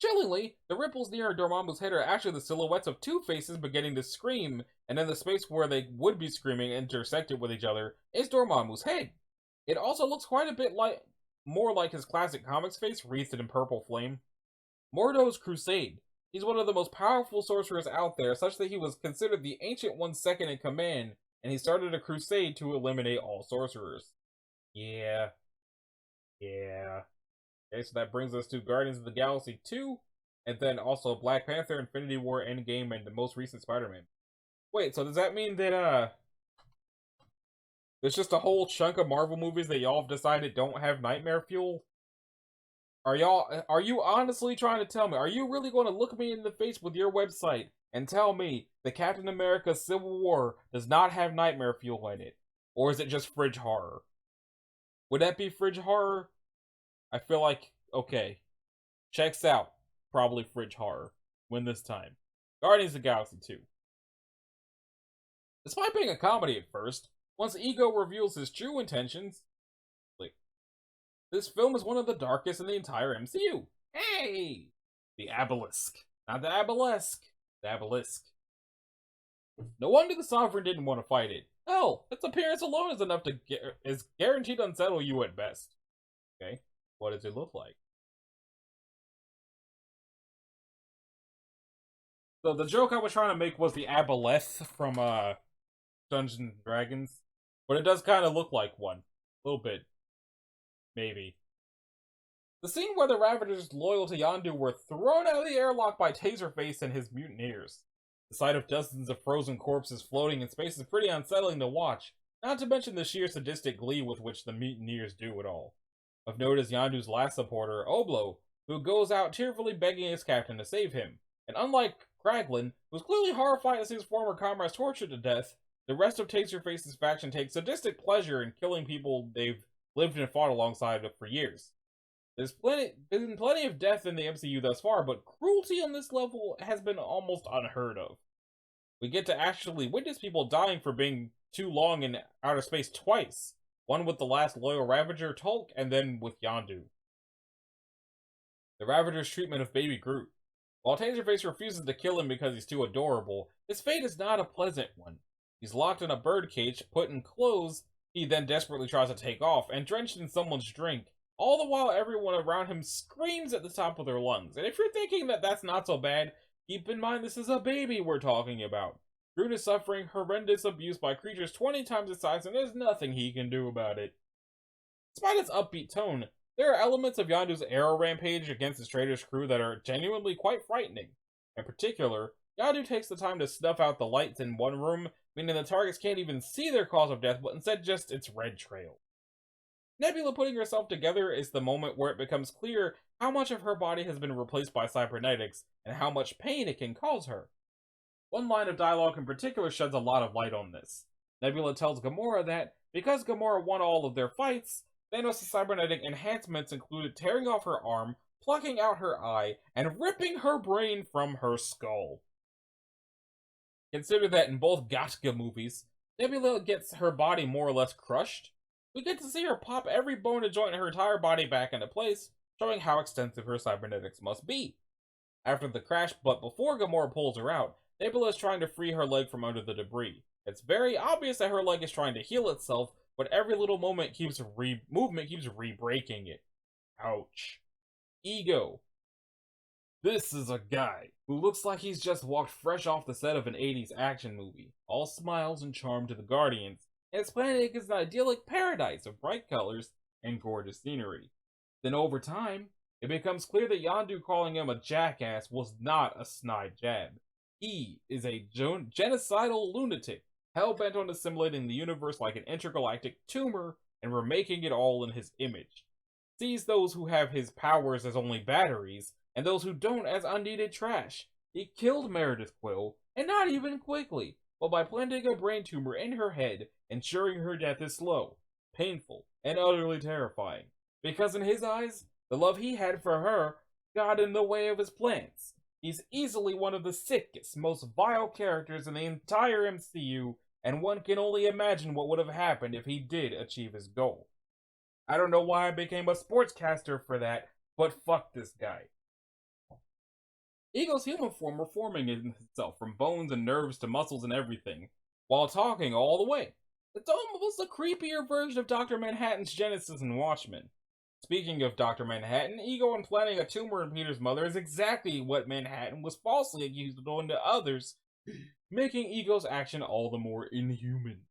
Chillingly, the ripples near Dormammu's head are actually the silhouettes of two faces beginning to scream, and then the space where they would be screaming intersected with each other is Dormammu's head. It also looks quite a bit more like his classic comics face, wreathed in purple flame. Mordo's Crusade. He's one of the most powerful sorcerers out there, such that he was considered the Ancient One's second in command, and he started a crusade to eliminate all sorcerers. Yeah. Okay, so that brings us to Guardians of the Galaxy 2, and then also Black Panther, Infinity War, Endgame, and the most recent Spider-Man. Wait, so does that mean that, there's just a whole chunk of Marvel movies that y'all have decided don't have nightmare fuel? Are you honestly trying to tell me, are you really going to look me in the face with your website and tell me that Captain America Civil War does not have nightmare fuel in it? Or is it just fridge horror? Would that be fridge horror? I feel like, okay. Checks out. Probably fridge horror. Win this time. Guardians of the Galaxy 2. Despite being a comedy at first, once Ego reveals his true intentions, this film is one of the darkest in the entire MCU. Hey! The Obelisk. Not the Obelisk. The Obelisk. No wonder the Sovereign didn't want to fight it. Hell, its appearance alone is enough to is guaranteed to unsettle you at best. Okay, what does it look like? So the joke I was trying to make was the Aboleth from Dungeons and Dragons, but it does kind of look like one, a little bit. Maybe. The scene where the Ravagers loyal to Yondu were thrown out of the airlock by Taserface and his mutineers. The sight of dozens of frozen corpses floating in space is pretty unsettling to watch, not to mention the sheer sadistic glee with which the mutineers do it all. Of note is Yondu's last supporter, Oblo, who goes out tearfully begging his captain to save him. And unlike Kraglin, who's clearly horrified to see his former comrades tortured to death, the rest of Taserface's faction takes sadistic pleasure in killing people they've lived and fought alongside for years. There's been plenty of death in the MCU thus far, but cruelty on this level has been almost unheard of. We get to actually witness people dying for being too long in outer space twice. One with the last loyal Ravager, Tulk, and then with Yondu. The Ravager's treatment of Baby Groot. While Taserface refuses to kill him because he's too adorable, his fate is not a pleasant one. He's locked in a birdcage, put in clothes, he then desperately tries to take off, and drenched in someone's drink, all the while everyone around him screams at the top of their lungs. And if you're thinking that that's not so bad, keep in mind this is a baby we're talking about. Groot is suffering horrendous abuse by creatures 20 times his size, and there's nothing he can do about it. Despite its upbeat tone, there are elements of Yondu's arrow rampage against his traitor's crew that are genuinely quite frightening. In particular, Yondu takes the time to snuff out the lights in one room, meaning the targets can't even see their cause of death, but instead just its red trail. Nebula putting herself together is the moment where it becomes clear how much of her body has been replaced by cybernetics, and how much pain it can cause her. One line of dialogue in particular sheds a lot of light on this. Nebula tells Gamora that, because Gamora won all of their fights, Thanos' cybernetic enhancements included tearing off her arm, plucking out her eye, and ripping her brain from her skull. Consider that in both Gattaca movies, Nebula gets her body more or less crushed. We get to see her pop every bone and joint in her entire body back into place, showing how extensive her cybernetics must be. After the crash, but before Gamora pulls her out, Nebula is trying to free her leg from under the debris. It's very obvious that her leg is trying to heal itself, but every little movement keeps re-breaking it. Ouch. Ego. This is a guy who looks like he's just walked fresh off the set of an 80s action movie, all smiles and charm to the Guardians, and his planet is an idyllic paradise of bright colors and gorgeous scenery. Then over time, it becomes clear that Yondu calling him a jackass was not a snide jab. He is a genocidal lunatic, hell-bent on assimilating the universe like an intergalactic tumor and remaking it all in his image. Sees those who have his powers as only batteries, and those who don't as unneeded trash. He killed Meredith Quill, and not even quickly. but by planting a brain tumor in her head, ensuring her death is slow, painful, and utterly terrifying. Because in his eyes, the love he had for her got in the way of his plans. He's easily one of the sickest, most vile characters in the entire MCU, and one can only imagine what would have happened if he did achieve his goal. I don't know why I became a sportscaster for that, but fuck this guy. Ego's human form reforming itself from bones and nerves to muscles and everything, while talking all the way. It's almost a creepier version of Dr. Manhattan's Genesis in Watchmen. Speaking of Dr. Manhattan, Ego implanting a tumor in Peter's mother is exactly what Manhattan was falsely accused of doing to others, making Ego's action all the more inhuman.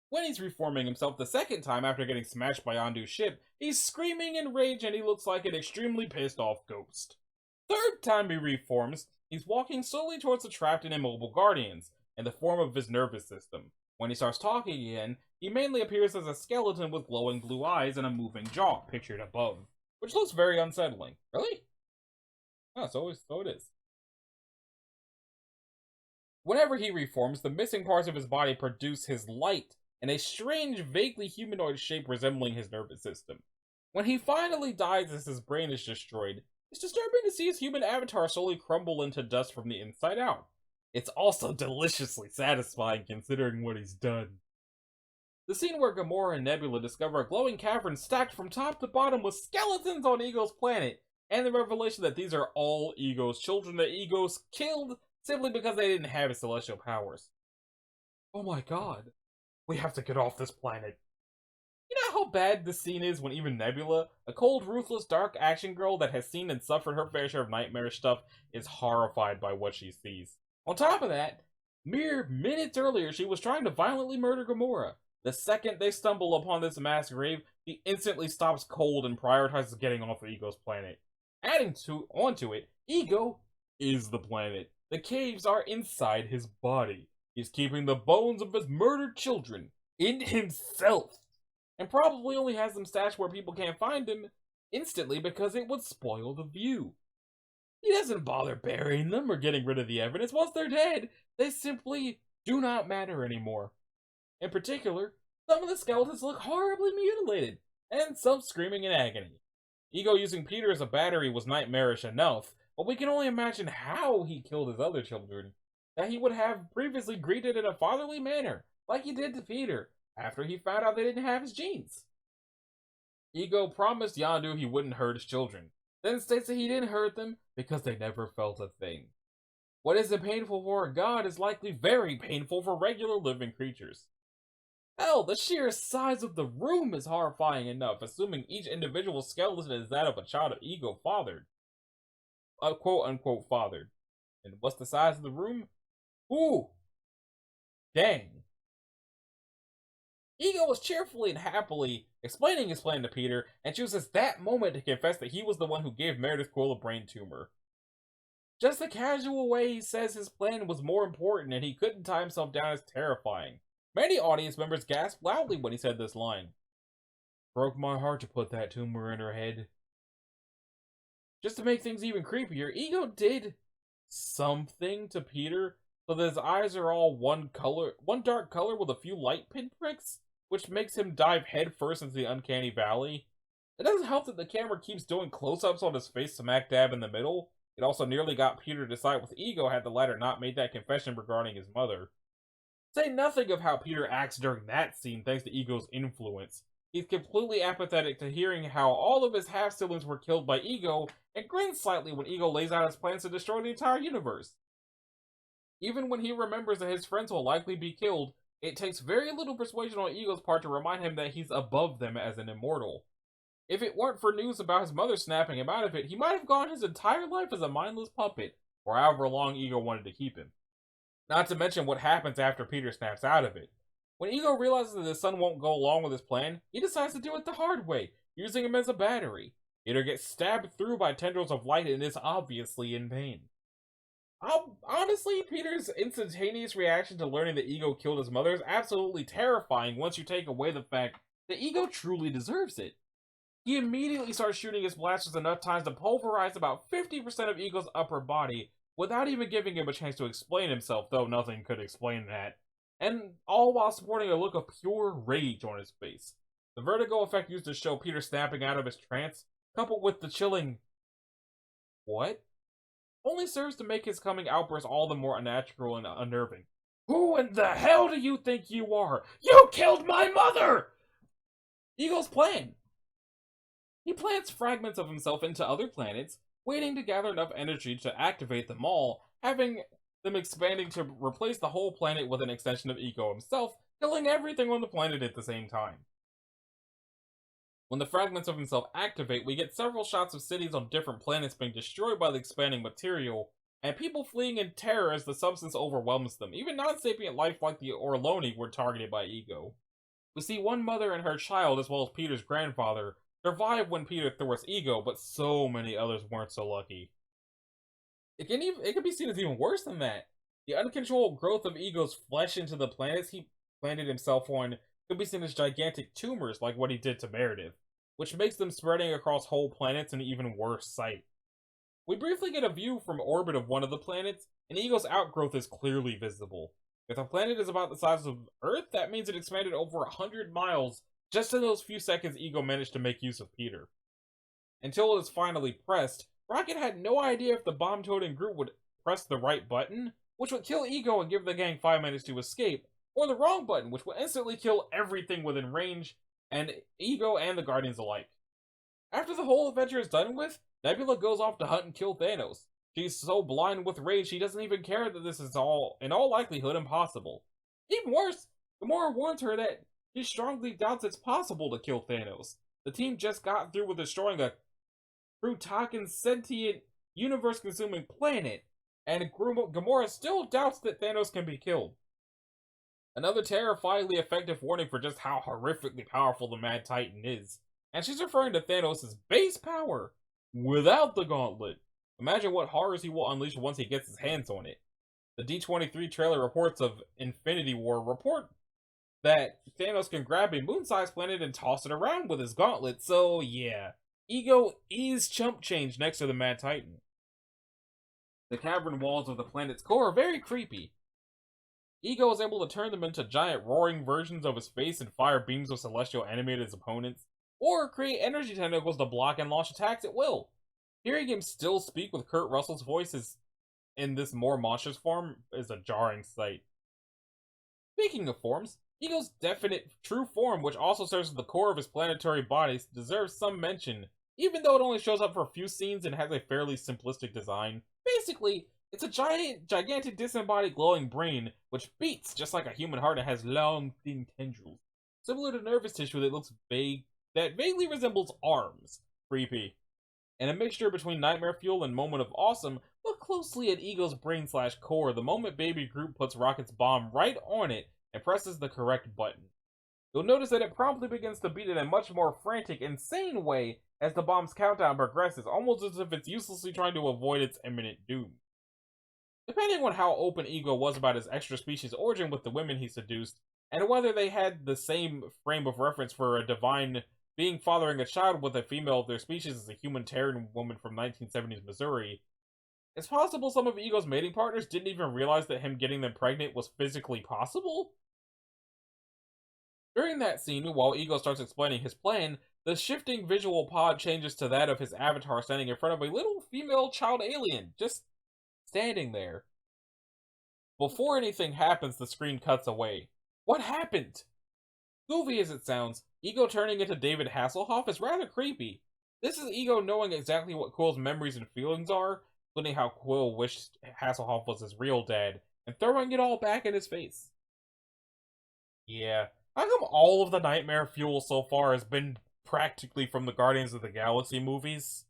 When he's reforming himself the second time after getting smashed by Yondu's ship, he's screaming in rage and he looks like an extremely pissed off ghost. Third time he reforms, he's walking slowly towards the trapped and immobile Guardians, in the form of his nervous system. When he starts talking again, he mainly appears as a skeleton with glowing blue eyes and a moving jaw, pictured above, which looks very unsettling. Really? Oh, so it is. Whenever he reforms, the missing parts of his body produce his light in a strange, vaguely humanoid shape resembling his nervous system. When he finally dies as his brain is destroyed, it's disturbing to see his human avatar slowly crumble into dust from the inside out. It's also deliciously satisfying considering what he's done. The scene where Gamora and Nebula discover a glowing cavern stacked from top to bottom with skeletons on Ego's planet, and the revelation that these are all Ego's children that Ego's killed simply because they didn't have his celestial powers. Oh my god. We have to get off this planet. You know how bad this scene is when even Nebula, a cold, ruthless, dark action girl that has seen and suffered her fair share of nightmarish stuff, is horrified by what she sees. On top of that, mere minutes earlier she was trying to violently murder Gamora. The second they stumble upon this mass grave, he instantly stops cold and prioritizes getting off of Ego's planet. Adding onto it, Ego is the planet. The caves are inside his body. He's keeping the bones of his murdered children in himself, and probably only has them stashed where people can't find him instantly because it would spoil the view. He doesn't bother burying them or getting rid of the evidence. Once they're dead, they simply do not matter anymore. In particular, some of the skeletons look horribly mutilated, and some screaming in agony. Ego using Peter as a battery was nightmarish enough, but we can only imagine how he killed his other children, that he would have previously greeted in a fatherly manner, like he did to Peter, after he found out they didn't have his genes. Ego promised Yondu he wouldn't hurt his children, then states that he didn't hurt them because they never felt a thing. What isn't painful for a god is likely very painful for regular living creatures. Hell, the sheer size of the room is horrifying enough, assuming each individual skeleton is that of a child of Ego fathered. Quote-unquote fathered. And what's the size of the room? Ooh! Dang. Ego was cheerfully and happily explaining his plan to Peter, and chooses that moment to confess that he was the one who gave Meredith Quill a brain tumor. Just the casual way he says his plan was more important and he couldn't tie himself down is terrifying. Many audience members gasped loudly when he said this line. Broke my heart to put that tumor in her head. Just to make things even creepier, Ego did something to Peter so that his eyes are all one dark color with a few light pinpricks, which makes him dive headfirst into the uncanny valley. It doesn't help that the camera keeps doing close-ups on his face smack dab in the middle. It also nearly got Peter to side with Ego had the latter not made that confession regarding his mother. Say nothing of how Peter acts during that scene thanks to Ego's influence. He's completely apathetic to hearing how all of his half-siblings were killed by Ego, and grins slightly when Ego lays out his plans to destroy the entire universe. Even when he remembers that his friends will likely be killed, it takes very little persuasion on Ego's part to remind him that he's above them as an immortal. If it weren't for news about his mother snapping him out of it, he might have gone his entire life as a mindless puppet, or however long Ego wanted to keep him. Not to mention what happens after Peter snaps out of it. When Ego realizes that his son won't go along with his plan, he decides to do it the hard way, using him as a battery. Peter gets stabbed through by tendrils of light and is obviously in pain. Honestly, Peter's instantaneous reaction to learning that Ego killed his mother is absolutely terrifying once you take away the fact that Ego truly deserves it. He immediately starts shooting his blasters enough times to pulverize about 50% of Ego's upper body, without even giving him a chance to explain himself, though nothing could explain that, and all while sporting a look of pure rage on his face. The vertigo effect used to show Peter snapping out of his trance, coupled with the chilling "what?" only serves to make his coming outburst all the more unnatural and unnerving. "Who in the hell do you think you are? You killed my mother!" Ego's plan. He plants fragments of himself into other planets, waiting to gather enough energy to activate them all, having them expanding to replace the whole planet with an extension of Ego himself, killing everything on the planet at the same time. When the fragments of himself activate, we get several shots of cities on different planets being destroyed by the expanding material, and people fleeing in terror as the substance overwhelms them. Even non-sapient life like the Orloni were targeted by Ego. We see one mother and her child, as well as Peter's grandfather, survive when Peter thwarts Ego, but so many others weren't so lucky. It can be seen as even worse than that. The uncontrolled growth of Ego's flesh into the planets he planted himself on could be seen as gigantic tumors like what he did to Meredith, which makes them spreading across whole planets an even worse sight. We briefly get a view from orbit of one of the planets, and Ego's outgrowth is clearly visible. If the planet is about the size of Earth, that means it expanded over 100 miles just in those few seconds Ego managed to make use of Peter. Until it was finally pressed, Rocket had no idea if the bomb-toting group would press the right button, which would kill Ego and give the gang 5 minutes to escape, or the wrong button, which would instantly kill everything within range, and Ego and the Guardians alike. After the whole adventure is done with, Nebula goes off to hunt and kill Thanos. She's so blind with rage she doesn't even care that this is in all likelihood, impossible. Even worse, Gamora warns her that she strongly doubts it's possible to kill Thanos. The team just got through with destroying a Krutakan sentient, universe-consuming planet, and Gamora still doubts that Thanos can be killed. Another terrifyingly effective warning for just how horrifically powerful the Mad Titan is. And she's referring to Thanos' base power, without the gauntlet. Imagine what horrors he will unleash once he gets his hands on it. The D23 trailer reports of Infinity War report that Thanos can grab a moon-sized planet and toss it around with his gauntlet, so yeah. Ego is chump change next to the Mad Titan. The cavern walls of the planet's core are very creepy. Ego is able to turn them into giant roaring versions of his face and fire beams of celestial animate his opponents, or create energy tentacles to block and launch attacks at will. Hearing him still speak with Kurt Russell's voice in this more monstrous form is a jarring sight. Speaking of forms, Ego's definite true form, which also serves as the core of his planetary body, deserves some mention, even though it only shows up for a few scenes and has a fairly simplistic design. Basically, it's a gigantic disembodied glowing brain, which beats just like a human heart and has long, thin tendrils, similar to nervous tissue that vaguely resembles arms. Creepy. And a mixture between Nightmare Fuel and Moment of Awesome, look closely at Ego's brain/core the moment Baby Groot puts Rocket's bomb right on it and presses the correct button. You'll notice that it promptly begins to beat in a much more frantic, insane way as the bomb's countdown progresses, almost as if it's uselessly trying to avoid its imminent doom. Depending on how open Ego was about his extra-species origin with the women he seduced, and whether they had the same frame of reference for a divine being fathering a child with a female of their species as a human Terran woman from 1970s Missouri, it's possible some of Ego's mating partners didn't even realize that him getting them pregnant was physically possible? During that scene, while Ego starts explaining his plan, the shifting visual pod changes to that of his avatar standing in front of a little female child alien, just standing there. Before anything happens, the screen cuts away. What happened? Goofy as it sounds, Ego turning into David Hasselhoff is rather creepy. This is Ego knowing exactly what Quill's memories and feelings are, including how Quill wished Hasselhoff was his real dad, and throwing it all back in his face. Yeah, how come all of the Nightmare Fuel so far has been practically from the Guardians of the Galaxy movies?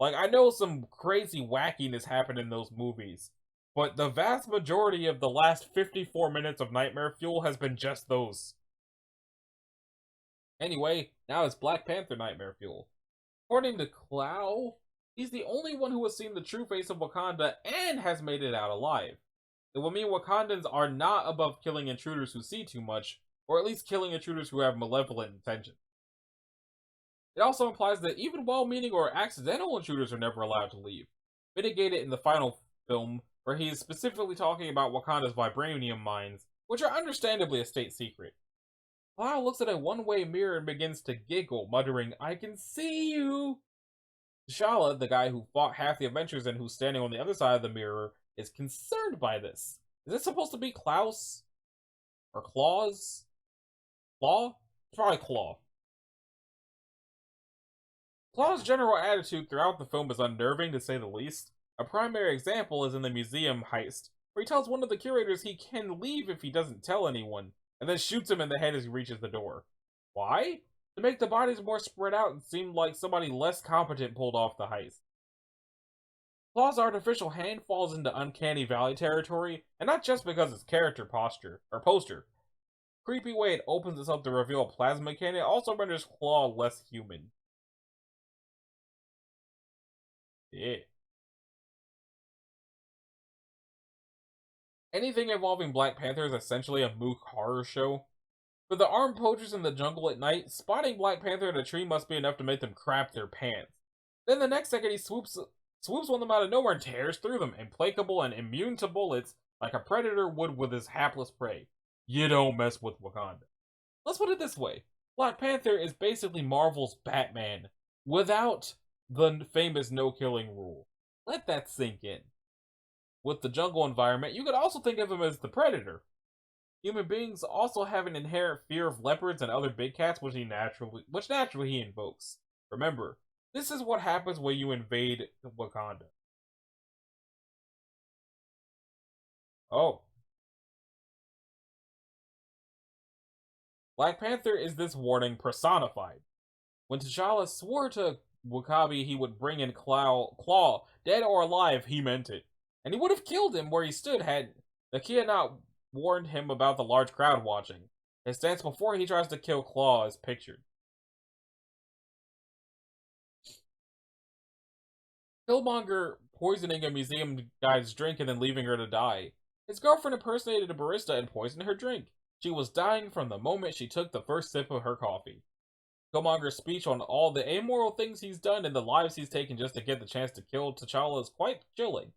Like, I know some crazy wackiness happened in those movies, but the vast majority of the last 54 minutes of Nightmare Fuel has been just those. Anyway, now it's Black Panther Nightmare Fuel. According to Clow, he's the only one who has seen the true face of Wakanda and has made it out alive. It will mean Wakandans are not above killing intruders who see too much, or at least killing intruders who have malevolent intentions. It also implies that even well-meaning or accidental intruders are never allowed to leave, mitigated in the final film where he is specifically talking about Wakanda's vibranium mines, which are understandably a state secret. Cloud looks at a one-way mirror and begins to giggle, muttering, "I can see you!" T'Challa, the guy who fought half the Avengers and who's standing on the other side of the mirror, is concerned by this. Is this supposed to be Klaus? Or Claus? Claw? Probably Claw. Claw's general attitude throughout the film is unnerving, to say the least. A primary example is in the museum heist, where he tells one of the curators he can leave if he doesn't tell anyone, and then shoots him in the head as he reaches the door. Why? To make the bodies more spread out and seem like somebody less competent pulled off the heist. Claw's artificial hand falls into Uncanny Valley territory, and not just because its character poster. Creepy way it opens itself to reveal a plasma cannon also renders Claw less human. Yeah. Anything involving Black Panther is essentially a mook horror show. For the armed poachers in the jungle at night, spotting Black Panther in a tree must be enough to make them crap their pants. Then the next second he swoops one of them out of nowhere and tears through them, implacable and immune to bullets, like a predator would with his hapless prey. You don't mess with Wakanda. Let's put it this way. Black Panther is basically Marvel's Batman, without the famous no-killing rule. Let that sink in. With the jungle environment, you could also think of him as the Predator. Human beings also have an inherent fear of leopards and other big cats, which naturally he invokes. Remember, this is what happens when you invade Wakanda. Oh. Black Panther is this warning personified. When T'Challa swore to W'Kabi he would bring in Claw, dead or alive, he meant it. And he would have killed him where he stood had Nakia not warned him about the large crowd watching. His stance before he tries to kill Claw is pictured. Killmonger poisoning a museum guy's drink and then leaving her to die. His girlfriend impersonated a barista and poisoned her drink. She was dying from the moment she took the first sip of her coffee. Killmonger's speech on all the amoral things he's done and the lives he's taken just to get the chance to kill T'Challa is quite chilling.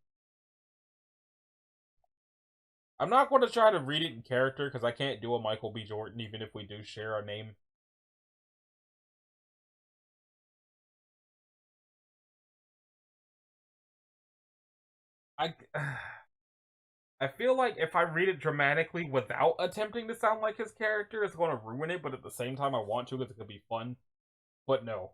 I'm not going to try to read it in character because I can't do a Michael B. Jordan even if we do share a name. I feel like if I read it dramatically without attempting to sound like his character, it's going to ruin it, but at the same time I want to because it could be fun. But no.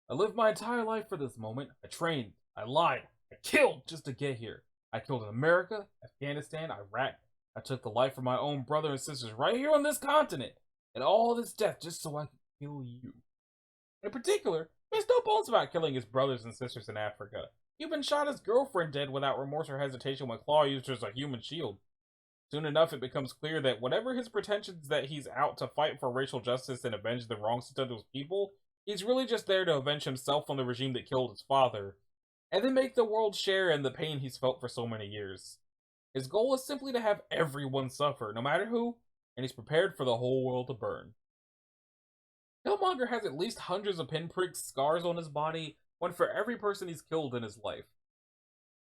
I lived my entire life for this moment. I trained, I lied, I killed just to get here. I killed in America, Afghanistan, Iraq. I took the life of my own brother and sisters right here on this continent. And all this death just so I could kill you. In particular, there's no bones about killing his brothers and sisters in Africa. He even shot his girlfriend dead without remorse or hesitation when Claw used her as a human shield. Soon enough, it becomes clear that whatever his pretensions that he's out to fight for racial justice and avenge the wrongs done to his people, he's really just there to avenge himself on the regime that killed his father, and then make the world share in the pain he's felt for so many years. His goal is simply to have everyone suffer, no matter who, and he's prepared for the whole world to burn. Killmonger has at least hundreds of pinprick scars on his body, one for every person he's killed in his life.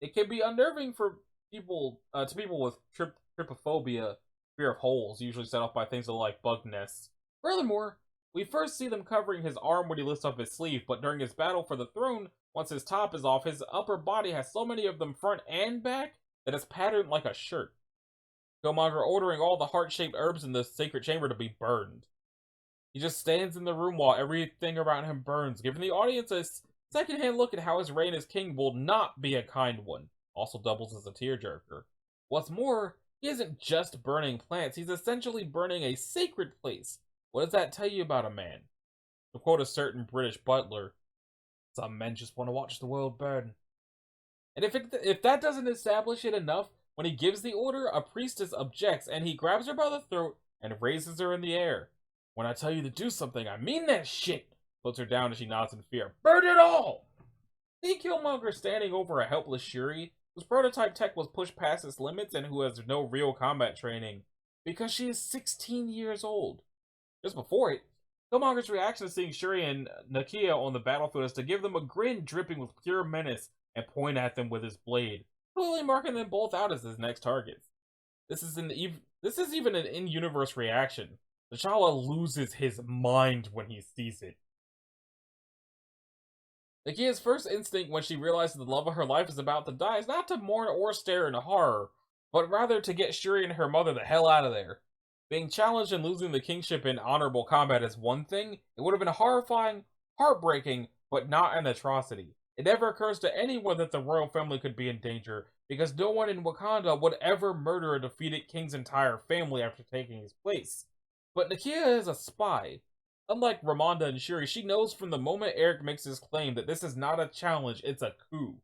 It can be unnerving for people with trypophobia, fear of holes, usually set off by things like bug nests. Furthermore, we first see them covering his arm when he lifts up his sleeve, but during his battle for the throne, once his top is off, his upper body has so many of them front and back that it's patterned like a shirt. Killmonger ordering all the heart-shaped herbs in the sacred chamber to be burned. He just stands in the room while everything around him burns, giving the audience a second-hand look at how his reign as king will not be a kind one. Also doubles as a tearjerker. What's more, he isn't just burning plants, he's essentially burning a sacred place. What does that tell you about a man? To quote a certain British butler, some men just want to watch the world burn. And if that doesn't establish it enough, when he gives the order, a priestess objects and he grabs her by the throat and raises her in the air. When I tell you to do something, I mean that shit! Puts her down as she nods in fear. Burn it all! See Killmonger standing over a helpless Shuri, whose prototype tech was pushed past its limits and who has no real combat training, because she is 16 years old. Just before it, Killmonger's reaction to seeing Shuri and Nakia on the battlefield is to give them a grin dripping with pure menace and point at them with his blade. clearly marking them both out as his next targets. This is even an in-universe reaction. T'Challa loses his mind when he sees it. Nakia's first instinct when she realizes the love of her life is about to die is not to mourn or stare in horror, but rather to get Shuri and her mother the hell out of there. Being challenged and losing the kingship in honorable combat is one thing. It would have been horrifying, heartbreaking, but not an atrocity. It never occurs to anyone that the royal family could be in danger, because no one in Wakanda would ever murder a defeated king's entire family after taking his place. But Nakia is a spy. Unlike Ramonda and Shuri, she knows from the moment Eric makes his claim that this is not a challenge, it's a coup.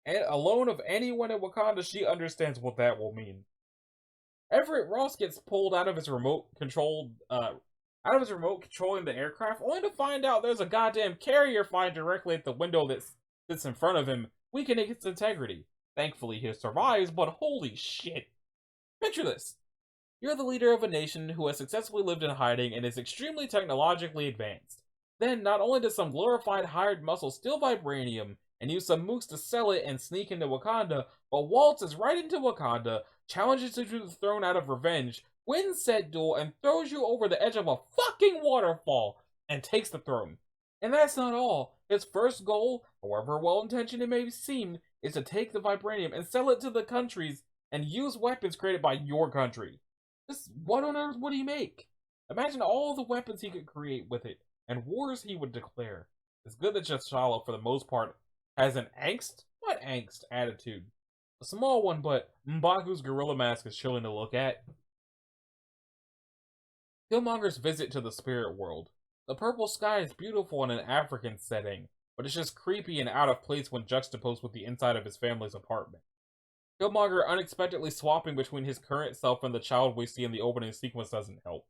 And alone of anyone in Wakanda, she understands what that will mean. Everett Ross gets pulled out of his remote controlling the aircraft, only to find out there's a goddamn carrier flying directly at the window that sits in front of him, weakening its integrity. Thankfully, he survives, but holy shit. Picture this. You're the leader of a nation who has successfully lived in hiding and is extremely technologically advanced. Then, not only does some glorified hired muscle steal vibranium and use some mooks to sell it and sneak into Wakanda, but waltzes right into Wakanda, challenges you to the throne out of revenge, wins said duel, and throws you over the edge of a fucking waterfall, and takes the throne. And that's not all. His first goal, however well-intentioned it may seem, is to take the vibranium and sell it to the countries and use weapons created by your country. What on earth would he make? Imagine all the weapons he could create with it, and wars he would declare. It's good that T'Challa, for the most part, has an angst attitude. A small one, but M'Baku's gorilla mask is chilling to look at. Killmonger's visit to the spirit world. The purple sky is beautiful in an African setting, but it's just creepy and out of place when juxtaposed with the inside of his family's apartment. Killmonger unexpectedly swapping between his current self and the child we see in the opening sequence doesn't help.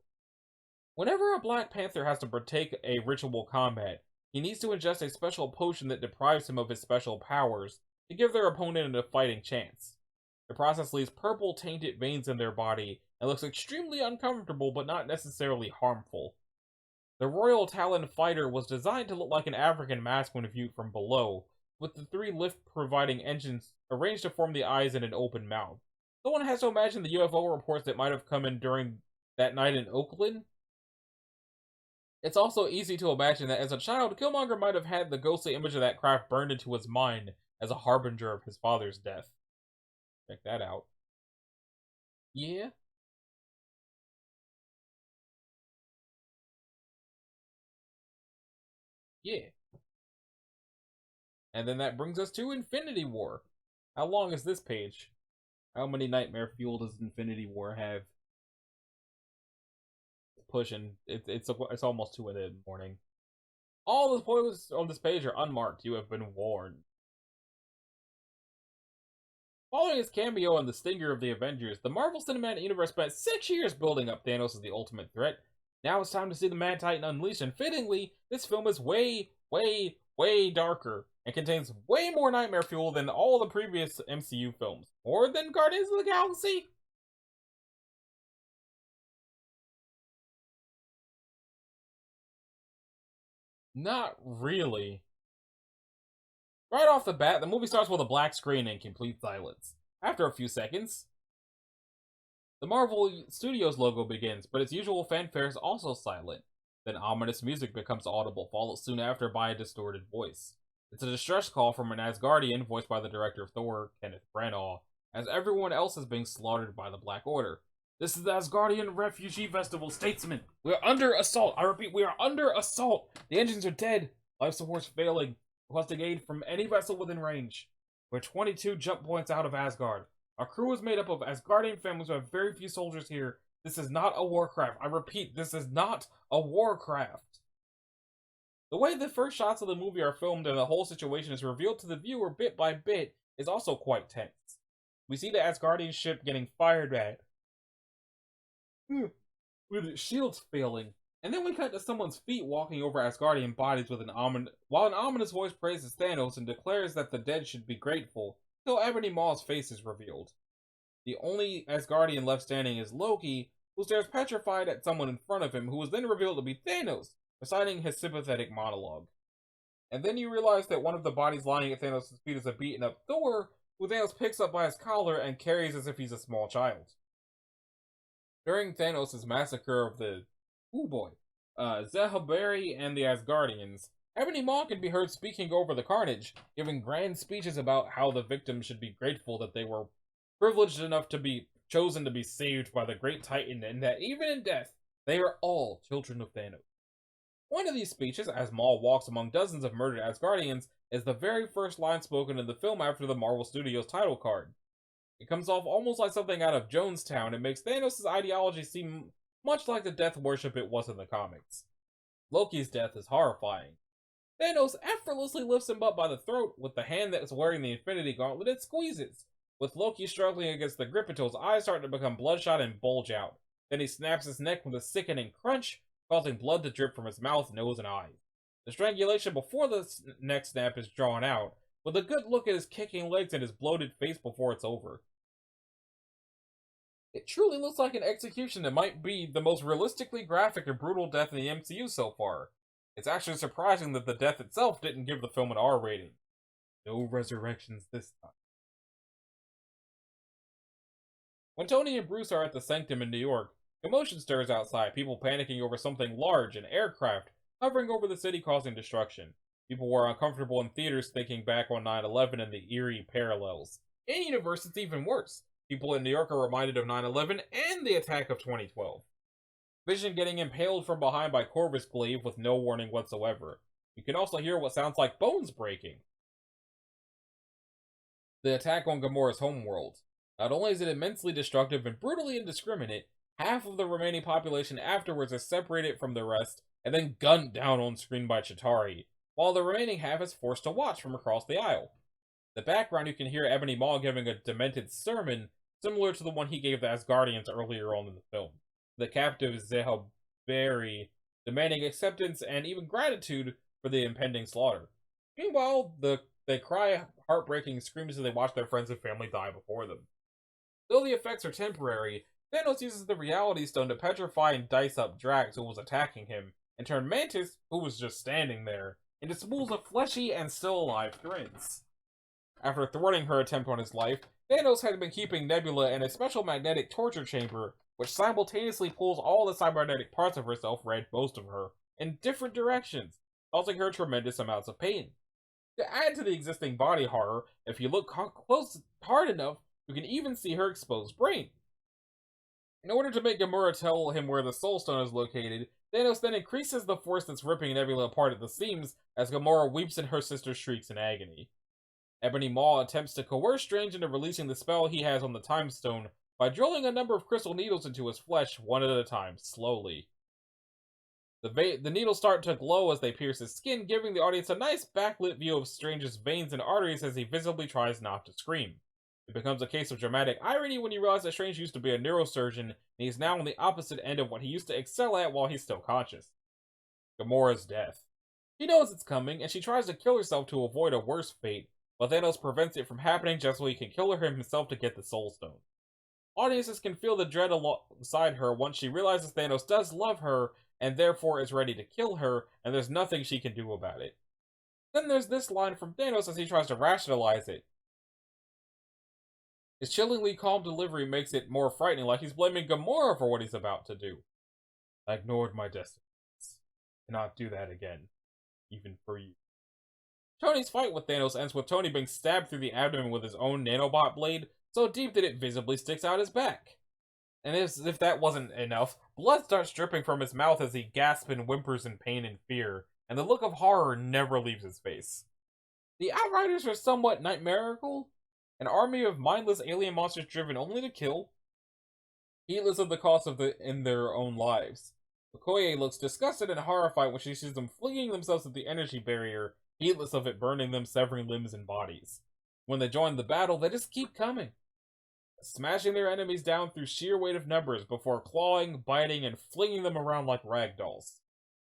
Whenever a Black Panther has to partake a ritual combat, he needs to ingest a special potion that deprives him of his special powers to give their opponent a fighting chance. The process leaves purple tainted veins in their body and looks extremely uncomfortable but not necessarily harmful. The Royal Talon fighter was designed to look like an African mask when viewed from below, with the 3 lift-providing engines arranged to form the eyes and an open mouth. Someone has to imagine the UFO reports that might have come in during that night in Oakland. It's also easy to imagine that as a child, Killmonger might have had the ghostly image of that craft burned into his mind as a harbinger of his father's death. Check that out. Yeah? Yeah. And then that brings us to Infinity War. How long is this page? How many nightmare fuel does Infinity War have? Pushing. It's almost 2 in the morning. All the spoilers on this page are unmarked. You have been warned. Following his cameo in the stinger of the Avengers, the Marvel Cinematic Universe spent 6 years building up Thanos as the ultimate threat. Now it's time to see the Mad Titan unleashed, and fittingly, this film is way, way, way darker and contains way more nightmare fuel than all the previous MCU films. More than Guardians of the Galaxy? Not really. Right off the bat, the movie starts with a black screen and complete silence. After a few seconds, the Marvel Studios logo begins, but its usual fanfare is also silent. Then ominous music becomes audible, followed soon after by a distorted voice. It's a distress call from an Asgardian, voiced by the director of Thor, Kenneth Branagh, as everyone else is being slaughtered by the Black Order. This is the Asgardian Refugee Festival statesman. We are under assault. I repeat, we are under assault. The engines are dead. Life support's failing. Requesting aid from any vessel within range. We're 22 jump points out of Asgard. Our crew is made up of Asgardian families who have very few soldiers here. This is not a warcraft. I repeat, this is not a warcraft. The way the first shots of the movie are filmed and the whole situation is revealed to the viewer bit by bit is also quite tense. We see the Asgardian ship getting fired at, with its shields failing, and then we cut to someone's feet walking over Asgardian bodies with while an ominous voice praises Thanos and declares that the dead should be grateful, till Ebony Maw's face is revealed. The only Asgardian left standing is Loki, who stares petrified at someone in front of him, who was then revealed to be Thanos, reciting his sympathetic monologue. And then you realize that one of the bodies lying at Thanos' feet is a beaten up Thor, who Thanos picks up by his collar and carries as if he's a small child. During Thanos' massacre of the Zehaberi and the Asgardians, Ebony Maw can be heard speaking over the carnage, giving grand speeches about how the victims should be grateful that they were privileged enough to be chosen to be saved by the great Titan, and that even in death, they are all children of Thanos. One of these speeches, as Maul walks among dozens of murdered Asgardians, is the very first line spoken in the film after the Marvel Studios title card. It comes off almost like something out of Jonestown and makes Thanos' ideology seem much like the death worship it was in the comics. Loki's death is horrifying. Thanos effortlessly lifts him up by the throat with the hand that is wearing the Infinity Gauntlet and squeezes. With Loki struggling against the grip until his eyes start to become bloodshot and bulge out. Then he snaps his neck with a sickening crunch, causing blood to drip from his mouth, nose, and eyes. The strangulation before the neck snap is drawn out, with a good look at his kicking legs and his bloated face before it's over. It truly looks like an execution that might be the most realistically graphic and brutal death in the MCU so far. It's actually surprising that the death itself didn't give the film an R rating. No resurrections this time. When Tony and Bruce are at the Sanctum in New York, commotion stirs outside, people panicking over something large, an aircraft, hovering over the city causing destruction. People were uncomfortable in theaters thinking back on 9/11 and the eerie parallels. In universe, it's even worse. People in New York are reminded of 9/11 and the attack of 2012. Vision getting impaled from behind by Corvus Glaive with no warning whatsoever. You can also hear what sounds like bones breaking. The attack on Gamora's homeworld. Not only is it immensely destructive and brutally indiscriminate, half of the remaining population afterwards is separated from the rest and then gunned down on screen by Chitauri, while the remaining half is forced to watch from across the aisle. In the background, you can hear Ebony Maw giving a demented sermon similar to the one he gave the Asgardians earlier on in the film. The captive Zehaberi demanding acceptance and even gratitude for the impending slaughter. Meanwhile, they cry heartbreaking screams as they watch their friends and family die before them. Though the effects are temporary, Thanos uses the Reality Stone to petrify and dice up Drax, who was attacking him, and turn Mantis, who was just standing there, into spools of fleshy and still alive grins. After thwarting her attempt on his life, Thanos had been keeping Nebula in a special magnetic torture chamber, which simultaneously pulls all the cybernetic parts of herself, most of her, in different directions, causing her tremendous amounts of pain. To add to the existing body horror, if you look close hard enough, you can even see her exposed brain. In order to make Gamora tell him where the Soul Stone is located, Thanos then increases the force that's ripping Nebula apart at the seams as Gamora weeps and her sister shrieks in agony. Ebony Maw attempts to coerce Strange into releasing the spell he has on the Time Stone by drilling a number of crystal needles into his flesh one at a time, slowly. The needles start to glow as they pierce his skin, giving the audience a nice backlit view of Strange's veins and arteries as he visibly tries not to scream. It becomes a case of dramatic irony when you realize that Strange used to be a neurosurgeon, and he's now on the opposite end of what he used to excel at while he's still conscious. Gamora's death. She knows it's coming, and she tries to kill herself to avoid a worse fate, but Thanos prevents it from happening just so he can kill her himself to get the Soul Stone. Audiences can feel the dread alongside her once she realizes Thanos does love her, and therefore is ready to kill her, and there's nothing she can do about it. Then there's this line from Thanos as he tries to rationalize it. His chillingly calm delivery makes it more frightening, like he's blaming Gamora for what he's about to do. I ignored my destiny. Cannot do that again. Even for you. Tony's fight with Thanos ends with Tony being stabbed through the abdomen with his own nanobot blade, so deep that it visibly sticks out his back. And as if that wasn't enough, blood starts dripping from his mouth as he gasps and whimpers in pain and fear, and the look of horror never leaves his face. The Outriders are somewhat nightmarical, an army of mindless alien monsters driven only to kill, heedless of the cost in their own lives. Okoye looks disgusted and horrified when she sees them flinging themselves at the energy barrier, heedless of it burning them, severing limbs and bodies. When they join the battle, they just keep coming, smashing their enemies down through sheer weight of numbers before clawing, biting, and flinging them around like rag dolls.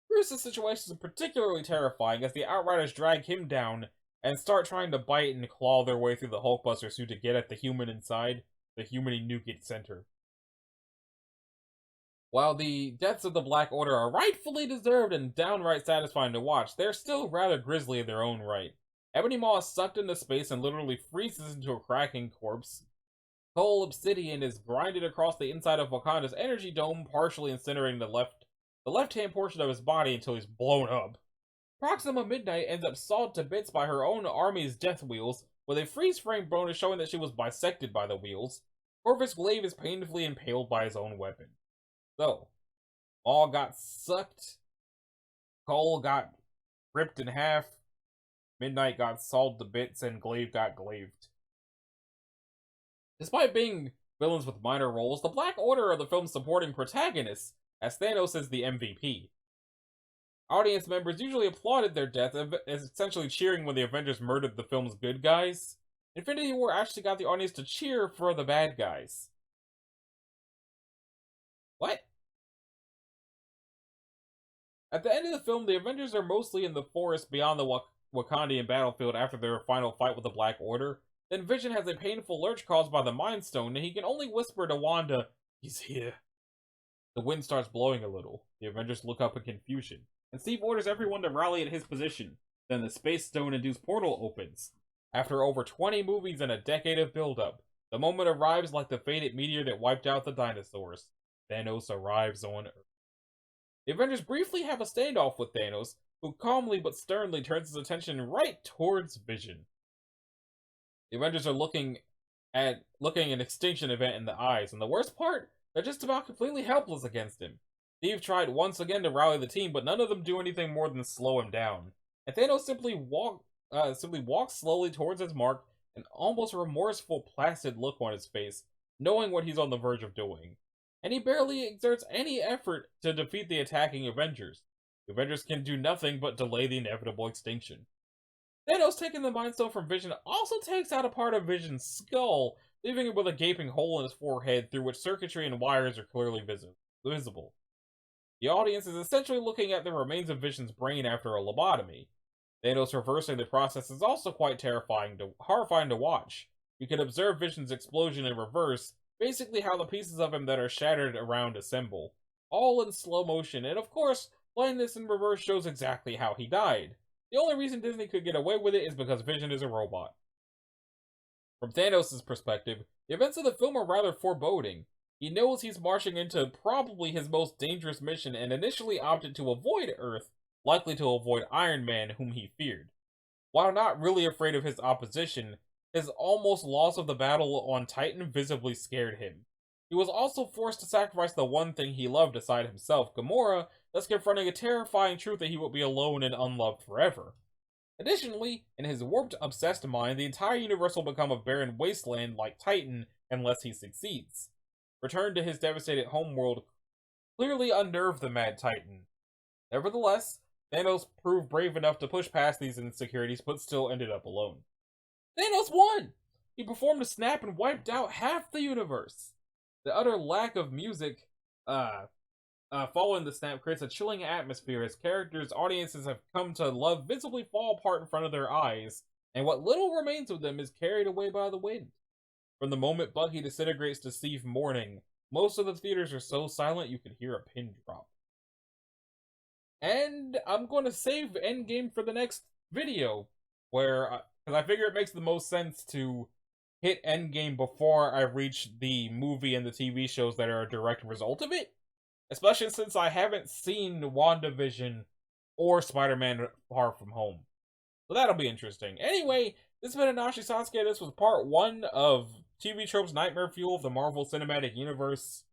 Bruce's situation is particularly terrifying as the Outriders drag him down and start trying to bite and claw their way through the Hulkbuster suit to get at the human inside, the humany nuke its center. While the deaths of the Black Order are rightfully deserved and downright satisfying to watch, they're still rather grisly in their own right. Ebony Maw is sucked into space and literally freezes into a cracking corpse. Coal obsidian is grinded across the inside of Wakanda's energy dome, partially incinerating the left-hand portion of his body until he's blown up. Proxima Midnight ends up sawed to bits by her own army's death wheels, with a freeze-frame bonus showing that she was bisected by the wheels. Corvus Glaive is painfully impaled by his own weapon. So, Maw got sucked, Cole got ripped in half, Midnight got sawed to bits, and Glaive got glaved. Despite being villains with minor roles, the Black Order are the film's supporting protagonists, as Thanos is the MVP. Audience members usually applauded their death, essentially cheering when the Avengers murdered the film's good guys. Infinity War actually got the audience to cheer for the bad guys. What? At the end of the film, the Avengers are mostly in the forest beyond the Wakandian battlefield after their final fight with the Black Order. Then Vision has a painful lurch caused by the Mind Stone, and he can only whisper to Wanda, "He's here." The wind starts blowing a little. The Avengers look up in confusion, and Steve orders everyone to rally at his position. Then the Space Stone-induced portal opens. After over 20 movies and a decade of build-up, the moment arrives like the fated meteor that wiped out the dinosaurs. Thanos arrives on Earth. The Avengers briefly have a standoff with Thanos, who calmly but sternly turns his attention right towards Vision. The Avengers are looking an extinction event in the eyes, and the worst part, they're just about completely helpless against him. Steve tried once again to rally the team, but none of them do anything more than slow him down. And Thanos simply walks slowly towards his mark, an almost remorseful, placid look on his face, knowing what he's on the verge of doing. And he barely exerts any effort to defeat the attacking Avengers. The Avengers can do nothing but delay the inevitable extinction. Thanos taking the Mind Stone from Vision also takes out a part of Vision's skull, leaving him with a gaping hole in his forehead through which circuitry and wires are clearly visible. The audience is essentially looking at the remains of Vision's brain after a lobotomy. Thanos reversing the process is also quite horrifying to watch. You can observe Vision's explosion in reverse, basically how the pieces of him that are shattered around assemble, all in slow motion, and of course, playing this in reverse shows exactly how he died. The only reason Disney could get away with it is because Vision is a robot. From Thanos' perspective, the events of the film are rather foreboding. He knows he's marching into probably his most dangerous mission and initially opted to avoid Earth, likely to avoid Iron Man, whom he feared. While not really afraid of his opposition, his almost loss of the battle on Titan visibly scared him. He was also forced to sacrifice the one thing he loved aside himself, Gamora, thus confronting a terrifying truth that he would be alone and unloved forever. Additionally, in his warped, obsessed mind, the entire universe will become a barren wasteland like Titan unless he succeeds. Return to his devastated homeworld clearly unnerved the Mad Titan. Nevertheless, Thanos proved brave enough to push past these insecurities, but still ended up alone. Thanos won! He performed a snap and wiped out half the universe. The utter lack of music following the snap creates a chilling atmosphere as characters audiences have come to love visibly fall apart in front of their eyes, and what little remains of them is carried away by the wind. From the moment Bucky disintegrates to Steve mourning, most of the theaters are so silent you can hear a pin drop. And I'm going to save Endgame for the next video, where, because I figure it makes the most sense to hit Endgame before I reach the movie and the TV shows that are a direct result of it. Especially since I haven't seen WandaVision or Spider-Man Far From Home. So that'll be interesting. Anyway, this has been Anashi Sasuke. This was part 1 of TVTropes Nightmare Fuel of the Marvel Cinematic Universe.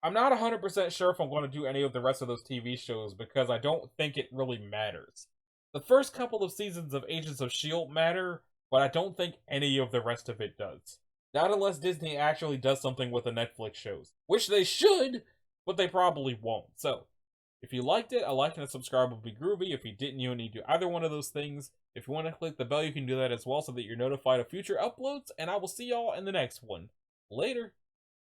I'm not 100% sure if I'm going to do any of the rest of those TV shows because I don't think it really matters. The first couple of seasons of Agents of S.H.I.E.L.D. matter, but I don't think any of the rest of it does. Not unless Disney actually does something with the Netflix shows. Which they should, but they probably won't. So, if you liked it, a like and a subscribe would be groovy. If you didn't, you need to do either one of those things. If you want to click the bell, you can do that as well so that you're notified of future uploads. And I will see y'all in the next one. Later.